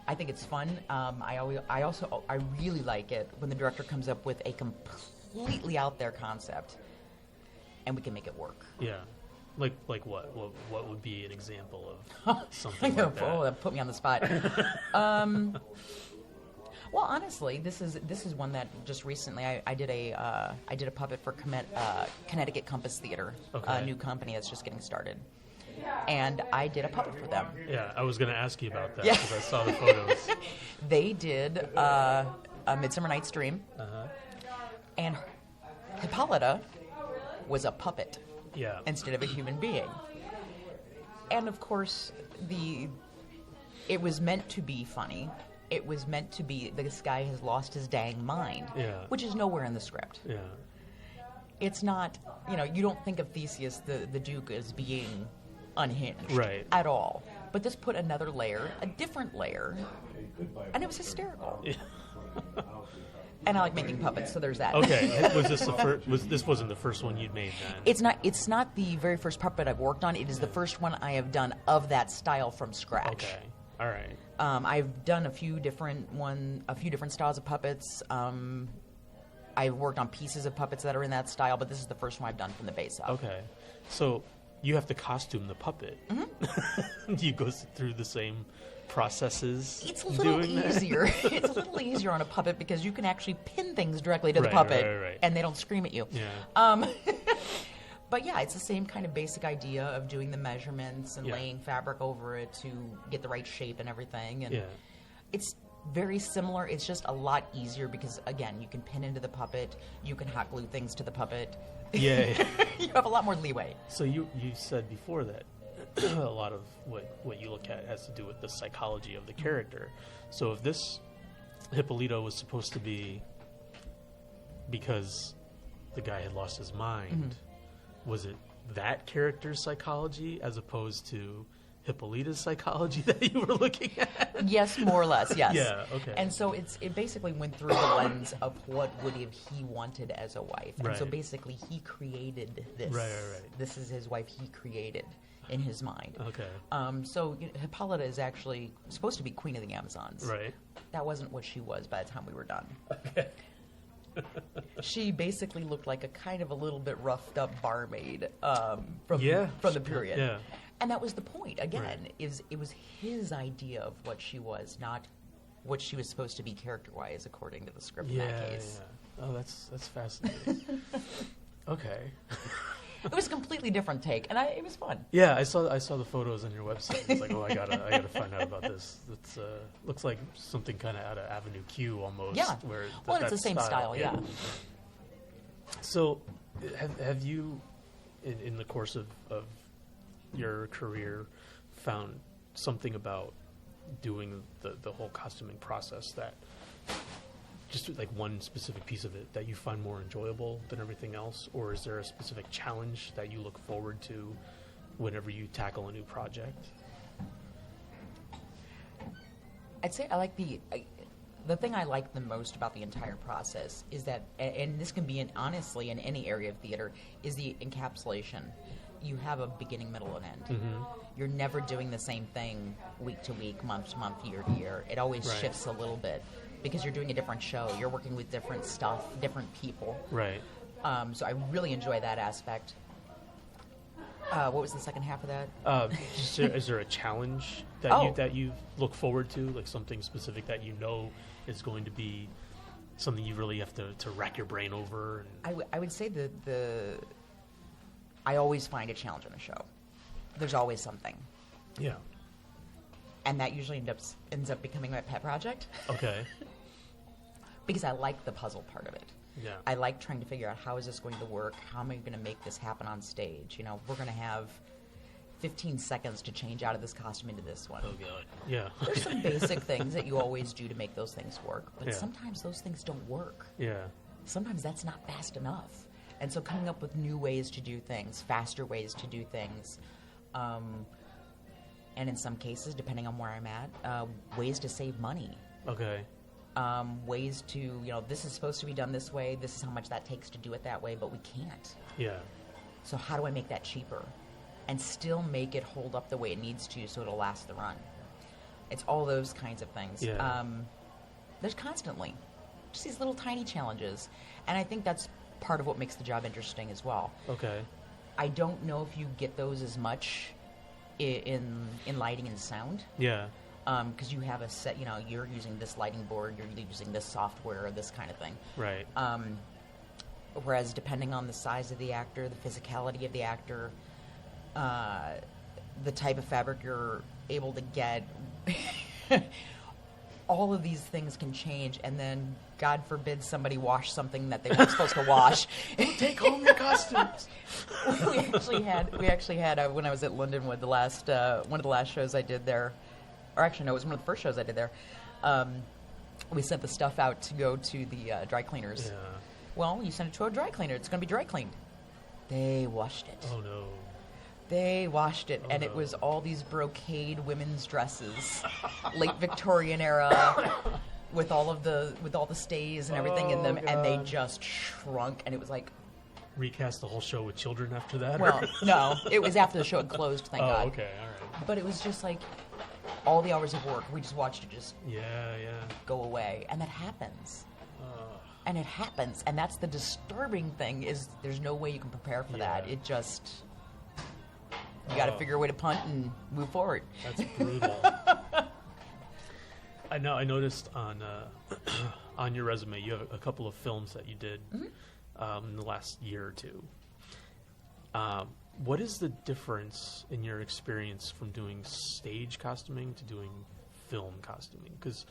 I think it's fun. I really like it when the director comes up with a completely out there concept, and we can make it work. Yeah. Like what? What would be an example of something like that? Oh, that put me on the spot. Well, honestly, this is one that just recently I did a puppet for Connecticut Compass Theater, a new company that's just getting started. And I did a puppet for them. Yeah, I was going to ask you about that because I saw the photos. They did a Midsummer Night's Dream, and Hippolyta was a puppet instead of a human being. And of course, it was meant to be funny. It was meant to be this guy has lost his dang mind, which is nowhere in the script. Yeah. It's not, you don't think of Theseus, the Duke, as being unhinged at all. But this put another layer, a different layer, and it was hysterical. Yeah. And I like making puppets, so there's that. Okay. Was this the first? This wasn't the first one you'd made then? It's not the very first puppet I've worked on. It is the first one I have done of that style from scratch. Okay. All right. I've done a few different styles of puppets. I've worked on pieces of puppets that are in that style, but this is the first one I've done from the base up. Okay. So you have to costume the puppet. Mm-hmm. Do you go through the same processes? It's a little easier. It's a little easier on a puppet because you can actually pin things directly to the puppet, and they don't scream at you. Yeah. But yeah, it's the same kind of basic idea of doing the measurements and laying fabric over it to get the right shape and everything. And it's very similar. It's just a lot easier because, again, you can pin into the puppet. You can hot glue things to the puppet. Yeah. You have a lot more leeway. So you said before that a lot of what you look at has to do with the psychology of the character. So if this Hippolyta was supposed to be because the guy had lost his mind, was it that character's psychology as opposed to Hippolyta's psychology that you were looking at? Yes, more or less, yes. Yeah, okay. And so it basically went through the lens of what would have he wanted as a wife. And so basically he created this. Right. This is his wife he created in his mind. Okay. So Hippolyta is actually supposed to be Queen of the Amazons. Right. That wasn't what she was by the time we were done. Okay. She basically looked like a kind of a little bit roughed up barmaid from the period. Yeah. And that was the point. Again, it was his idea of what she was, not what she was supposed to be character-wise, according to the script in that case. Yeah. Oh, that's fascinating. Okay. It was a completely different take, and it was fun. Yeah, I saw the photos on your website. It's like, I gotta find out about this. It looks like something kind of out of Avenue Q almost. Yeah. Where it's the same style. Yeah. So, have you, in the course of your career, found something about doing the whole costuming process that just like one specific piece of it that you find more enjoyable than everything else, or is there a specific challenge that you look forward to whenever you tackle a new project? I'd say I like the thing I like the most about the entire process is that, and this can be honestly in any area of theater, is the encapsulation. You have a beginning, middle, and end. Mm-hmm. You're never doing the same thing week to week, month to month, year to year. It always shifts a little bit because you're doing a different show. You're working with different stuff, different people. Right. So I really enjoy that aspect. What was the second half of that? Is there a challenge that you look forward to, like something specific that you know is going to be something you really have to rack your brain over? I would say I always find a challenge in a show. There's always something. Yeah. And that usually ends up becoming my pet project. Okay. Because I like the puzzle part of it. Yeah. I like trying to figure out how is this going to work? How am I going to make this happen on stage? You know, we're going to have 15 seconds to change out of this costume into this one. Oh, God. Yeah. There's some basic things that you always do to make those things work, but sometimes those things don't work. Yeah. Sometimes that's not fast enough. And so coming up with new ways to do things, faster ways to do things, and in some cases, depending on where I'm at, ways to save money. Okay. Ways to, this is supposed to be done this way, this is how much that takes to do it that way, but we can't. Yeah. So how do I make that cheaper and still make it hold up the way it needs to so it'll last the run? It's all those kinds of things. Yeah. There's constantly just these little tiny challenges, and I think that's part of what makes the job interesting as well. Okay. I don't know if you get those as much in lighting and sound. Yeah. Because you have a set, you're using this lighting board, you're using this software, or this kind of thing. Right. Whereas depending on the size of the actor, the physicality of the actor, the type of fabric you're able to get, all of these things can change, and then, God forbid, somebody wash something that they weren't supposed to wash. Take home your costumes. we actually had when I was at Lindenwood, one of the last shows I did there, or actually no, it was one of the first shows I did there. We sent the stuff out to go to the dry cleaners. Yeah. Well, you send it to a dry cleaner. It's going to be dry cleaned. They washed it. Oh, no. They washed it, and no. it was all these brocade women's dresses, late Victorian era, with all the stays and everything in them, God. and they just shrunk, and it was like... Recast the whole show with children after that? Well, no. It was after the show had closed, thank God. Oh, okay, all right. But it was just like all the hours of work, we just watched it just go away, and that happens. And it happens, and that's the disturbing thing, is there's no way you can prepare for that. It just... You got to figure a way to punt and move forward. That's brutal. I noticed on your resume you have a couple of films that you did in the last year or two. What is the difference in your experience from doing stage costuming to doing film costuming? Because,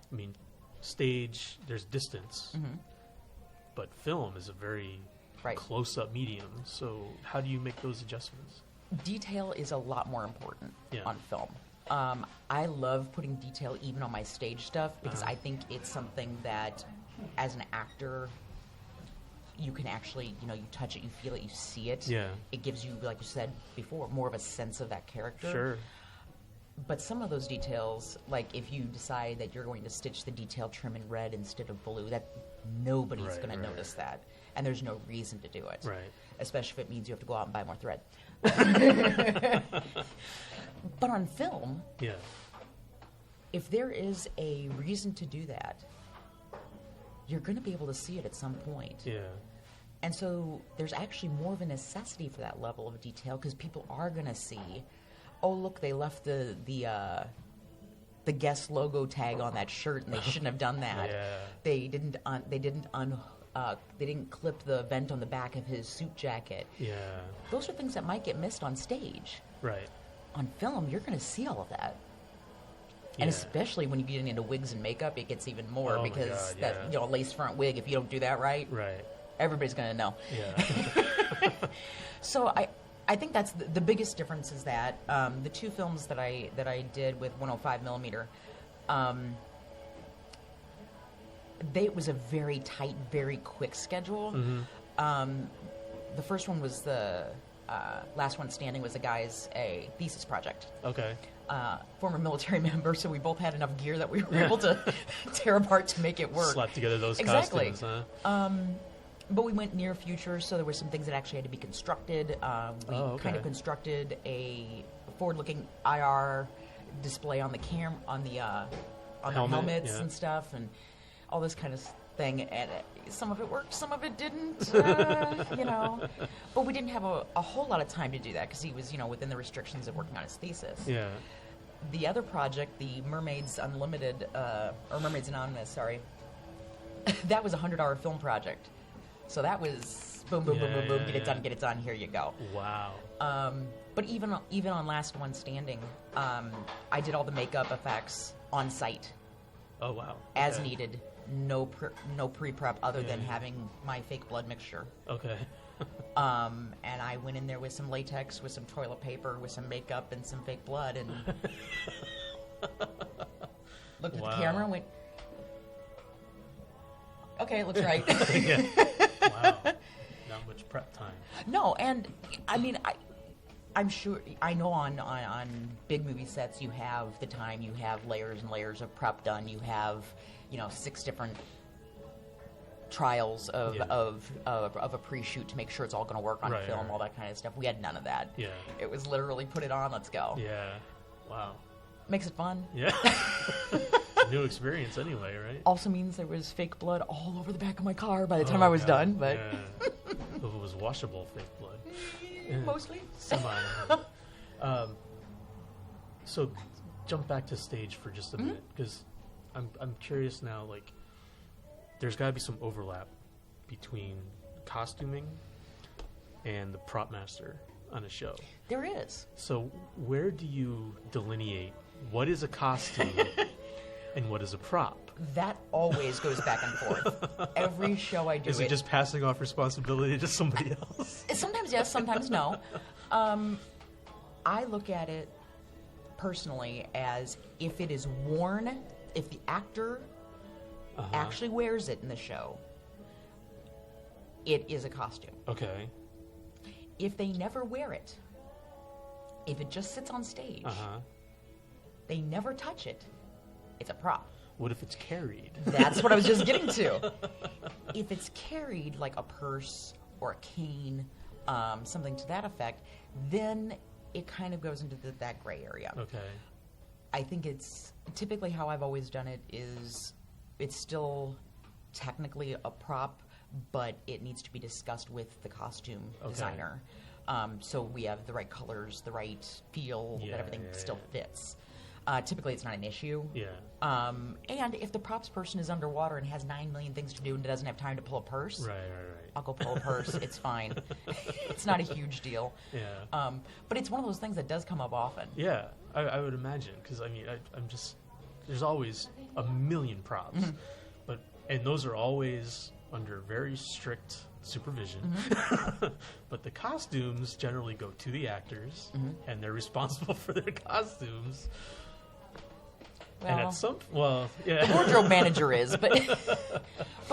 I mean, stage, there's distance, but film is a very close-up medium. So how do you make those adjustments? Detail is a lot more important on film. I love putting detail even on my stage stuff because I think it's something that, as an actor, you can actually, you touch it, you feel it, you see it. Yeah. It gives you, like you said before, more of a sense of that character. Sure. But some of those details, like if you decide that you're going to stitch the detail trim in red instead of blue, that nobody's going to notice that. And there's no reason to do it. Right. Especially if it means you have to go out and buy more thread. But on film, if there is a reason to do that, you're going to be able to see it at some point. Yeah. And so there's actually more of a necessity for that level of detail because people are going to see, oh, look, they left the guest logo tag on that shirt and they shouldn't have done that. They didn't clip the vent on the back of his suit jacket. Yeah. Those are things that might get missed on stage. Right. On film, you're going to see all of that. Yeah. And especially when you get into wigs and makeup, it gets even more because that lace front wig, if you don't do that right, everybody's going to know. Yeah. So I think that's the biggest difference is that the two films that I did with 105 millimeter, it was a very tight, very quick schedule. The first one was the Last One Standing was a thesis project. Okay. Former military member, so we both had enough gear that we were able to tear apart to make it work. Slap together those exactly. costumes, huh? But we went near future, so there were some things that actually had to be constructed. We kind of constructed a forward-looking IR display on the the helmets and stuff, and all this kind of thing. And some of it worked, some of it didn't. But we didn't have a whole lot of time to do that because he was, within the restrictions of working on his thesis. Yeah. The other project, the Mermaids Unlimited, or Mermaids Anonymous, sorry, that was a 100-hour film project. So that was boom, boom, boom, boom, boom, get it done, here you go. Wow. But even on Last One Standing, I did all the makeup effects on site. Oh, wow. As needed. No pre-prep other than having my fake blood mixture. Okay. And I went in there with some latex, with some toilet paper, with some makeup, and some fake blood, and looked at the camera and went, okay, it looks right. Wow. Not much prep time. No, and I mean, I'm sure, I know on big movie sets you have the time, you have layers and layers of prep done, you have, 6 different trials of a pre-shoot to make sure it's all going to work on film, all that kind of stuff. We had none of that. Yeah. It was literally put it on, let's go. Yeah. Wow. Makes it fun. Yeah. New experience anyway, right? Also means there was fake blood all over the back of my car by the time I was done, but yeah. If it was washable fake blood. Mostly. So jump back to stage for just a minute, because I'm curious now, like, there's got to be some overlap between costuming and the prop master on a show. There is. So where do you delineate what is a costume and what is a prop? That always goes back and forth. Every show I do. Is it just passing off responsibility to somebody else? Sometimes yes, sometimes no. I look at it personally as if it is worn, if the actor actually wears it in the show, it is a costume. Okay. If they never wear it, if it just sits on stage, they never touch it, it's a prop. What if it's carried? That's what I was just getting to. If it's carried like a purse or a cane, something to that effect, then it kind of goes into that gray area. Okay. I think it's typically how I've always done it is it's still technically a prop, but it needs to be discussed with the costume designer. So we have the right colors, the right feel, that everything still fits. Typically, it's not an issue. Yeah. And if the props person is underwater and has 9 million things to do and doesn't have time to pull a purse, Right. I'll go pull a purse. It's fine. It's not a huge deal. Yeah. But it's one of those things that does come up often. Yeah, I would imagine, because I mean, I'm just, there's always a million props, and those are always under very strict supervision. But the costumes generally go to the actors, and they're responsible for their costumes. Well, and at some, the wardrobe manager is, but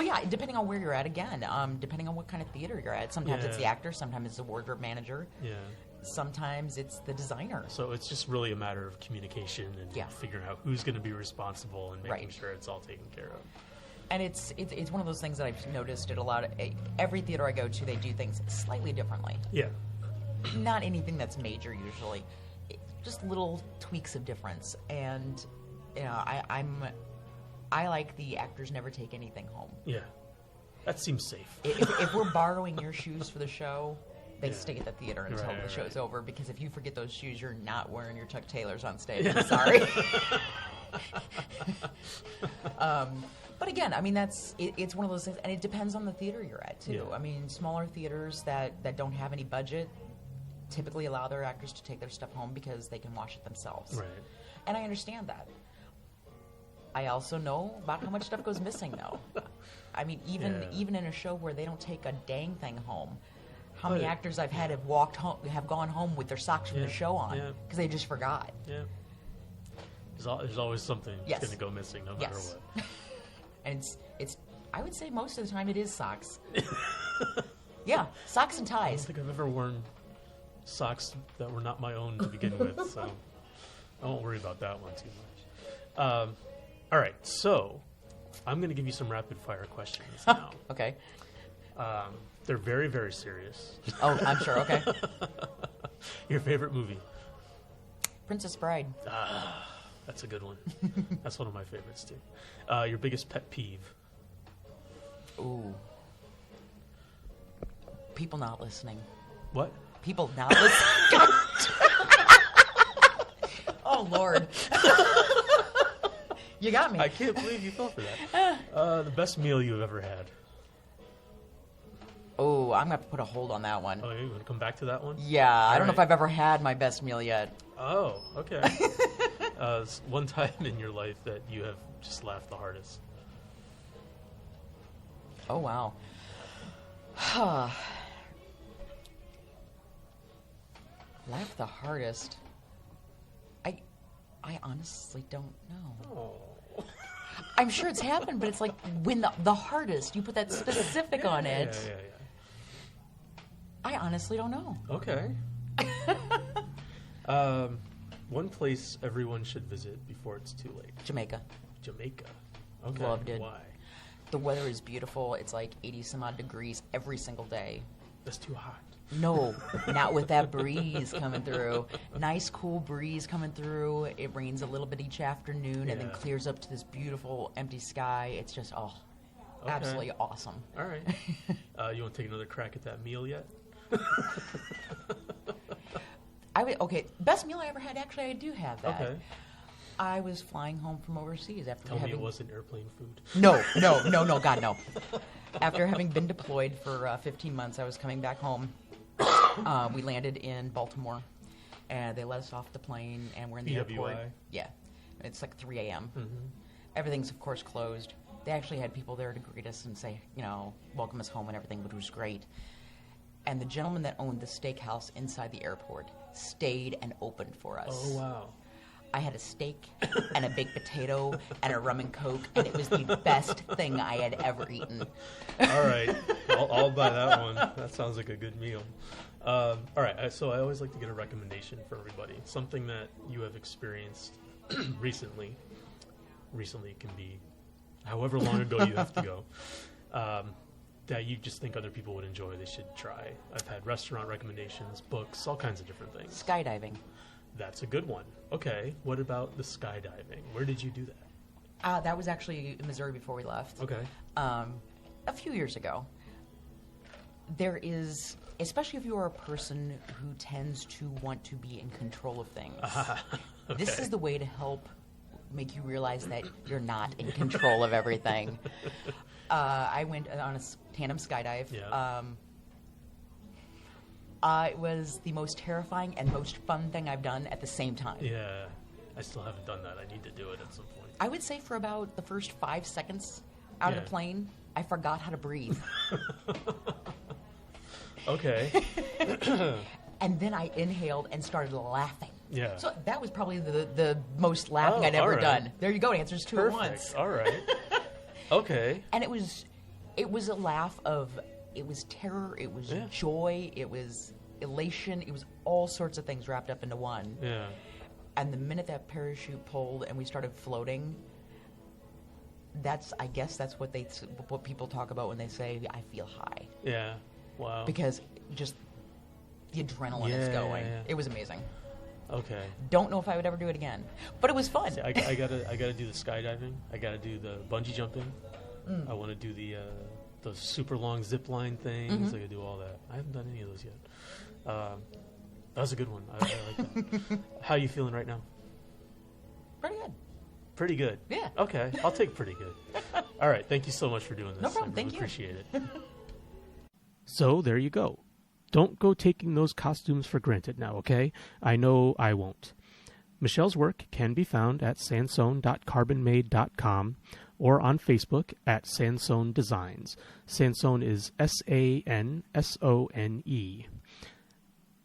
yeah, depending on where you're at, again, depending on what kind of theater you're at, sometimes it's the actor, sometimes it's the wardrobe manager. Yeah. Sometimes it's the designer. So it's just really a matter of communication and figuring out who's going to be responsible and making sure it's all taken care of. And it's one of those things that I've noticed at a lot of every theater I go to, they do things slightly differently. Yeah. Not anything that's major usually, just little tweaks of difference. And I like the actors never take anything home. Yeah, that seems safe. If we're borrowing your shoes for the show, they stay at the theater until the show's over, because if you forget those shoes, you're not wearing your Chuck Taylors on stage. I'm sorry. But again, I mean, it's one of those things, and it depends on the theater you're at, too. Yeah. I mean, smaller theaters that don't have any budget typically allow their actors to take their stuff home because they can wash it themselves. Right. And I understand that. I also know about how much stuff goes missing, though. I mean, even in a show where they don't take a dang thing home, how many actors I've had have gone home with their socks from the show on because they just forgot. Yeah. There's always something that's going to go missing, no matter what. And it's I would say most of the time it is socks. Yeah, socks and ties. I don't think I've ever worn socks that were not my own to begin with, so I won't worry about that one too much. All right, so I'm going to give you some rapid fire questions now. Okay. They're very, very serious. Oh, I'm sure. Okay. Your favorite movie? Princess Bride. That's a good one. That's one of my favorites too. Your biggest pet peeve? Ooh. People not listening. What? People not listening. Oh, Lord. You got me. I can't believe you fell for that. The best meal you've ever had? Oh, I'm going to have to put a hold on that one. Oh, you want to come back to that one? Yeah, I don't know if I've ever had my best meal yet. Oh, okay. One time in your life that you have just laughed the hardest? Oh, wow. Laughed the hardest. I honestly don't know. Oh. I'm sure it's happened, but it's like when the hardest, you put that specific on it. Yeah. I honestly don't know. Okay. One place everyone should visit before it's too late. Jamaica. Jamaica. Okay. Loved it. Why? The weather is beautiful. It's like 80 some odd degrees every single day. That's too hot. No, not with that breeze coming through. Nice, cool breeze coming through. It rains a little bit each afternoon and then clears up to this beautiful empty sky. It's just, absolutely awesome. All right. You want to take another crack at that meal yet? Best meal I ever had, actually, I do have that. Okay. I was flying home from overseas after Tell me it wasn't airplane food. No, God, no. After having been deployed for 15 months, I was coming back home. We landed in Baltimore, and they let us off the plane, and we're in the airport. Yeah. It's like 3 a.m. Mm-hmm. Everything's, of course, closed. They actually had people there to greet us and say, welcome us home and everything, which was great. And the gentleman that owned the steakhouse inside the airport stayed and opened for us. Oh, wow. I had a steak and a baked potato and a rum and Coke, and it was the best thing I had ever eaten. All right. I'll buy that one. That sounds like a good meal. All right. So I always like to get a recommendation for everybody. Something that you have experienced recently. Recently can be however long ago you have to go. That you just think other people would enjoy, they should try. I've had restaurant recommendations, books, all kinds of different things. Skydiving. That's a good one. Okay, what about the skydiving? Where did you do that? That was actually in Missouri before we left. Okay. A few years ago. There is, especially if you are a person who tends to want to be in control of things, okay. This is the way to help make you realize that you're not in control of everything. I went on a tandem skydive. Yeah. It was the most terrifying and most fun thing I've done at the same time. Yeah. I still haven't done that. I need to do it at some point. I would say for about the first 5 seconds out of the plane, I forgot how to breathe. Okay. And then I inhaled and started laughing. Yeah. So that was probably the most laughing I'd ever done. There you go. Answers 2 Perfect. at once. All right. Okay. And it was a laugh of, it was terror, it was joy, it was elation, it was all sorts of things wrapped up into one. Yeah. And the minute that parachute pulled and we started floating, I guess that's what people talk about when they say, I feel high. Yeah. Wow. Because just the adrenaline is going. Yeah. It was amazing. Okay. Don't know if I would ever do it again, but it was fun. See, I gotta do the skydiving. I gotta do the bungee jumping. I want to do the those super long zip line things. I gotta do all that. I haven't done any of those yet. That was a good one. I like that. How are you feeling right now? Pretty good. Pretty good. Yeah. Okay, I'll take pretty good. All right. Thank you so much for doing this. No problem. I really Thank you. Appreciate it. So there you go. Don't go taking those costumes for granted now, okay? I know I won't. Michele's work can be found at sansone.carbonmade.com or on Facebook at Sansone Designs. Sansone is Sansone.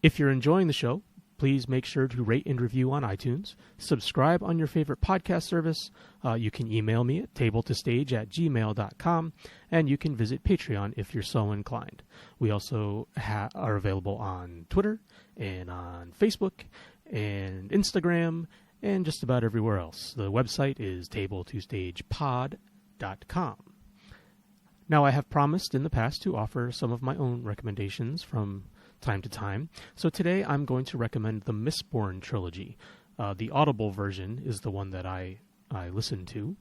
If you're enjoying the show, please make sure to rate and review on iTunes. Subscribe on your favorite podcast service. You can email me at tabletostage@gmail.com, and you can visit Patreon if you're so inclined. We also are available on Twitter and on Facebook and Instagram and just about everywhere else. The website is tabletostagepod.com. Now, I have promised in the past to offer some of my own recommendations from time to time. So today I'm going to recommend the Mistborn trilogy. The Audible version is the one that I listened to.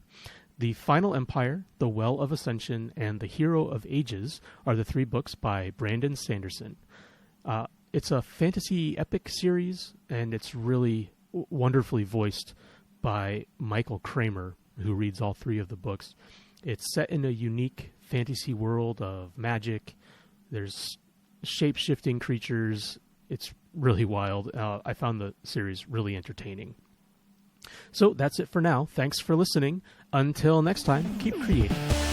The Final Empire, The Well of Ascension, and The Hero of Ages are the 3 books by Brandon Sanderson. It's a fantasy epic series, and it's really wonderfully voiced by Michael Kramer, who reads all 3 of the books. It's set in a unique fantasy world of magic. There's shape-shifting creatures. It's really wild. I found the series really entertaining. So that's it for now. Thanks for listening. Until next time, keep creating.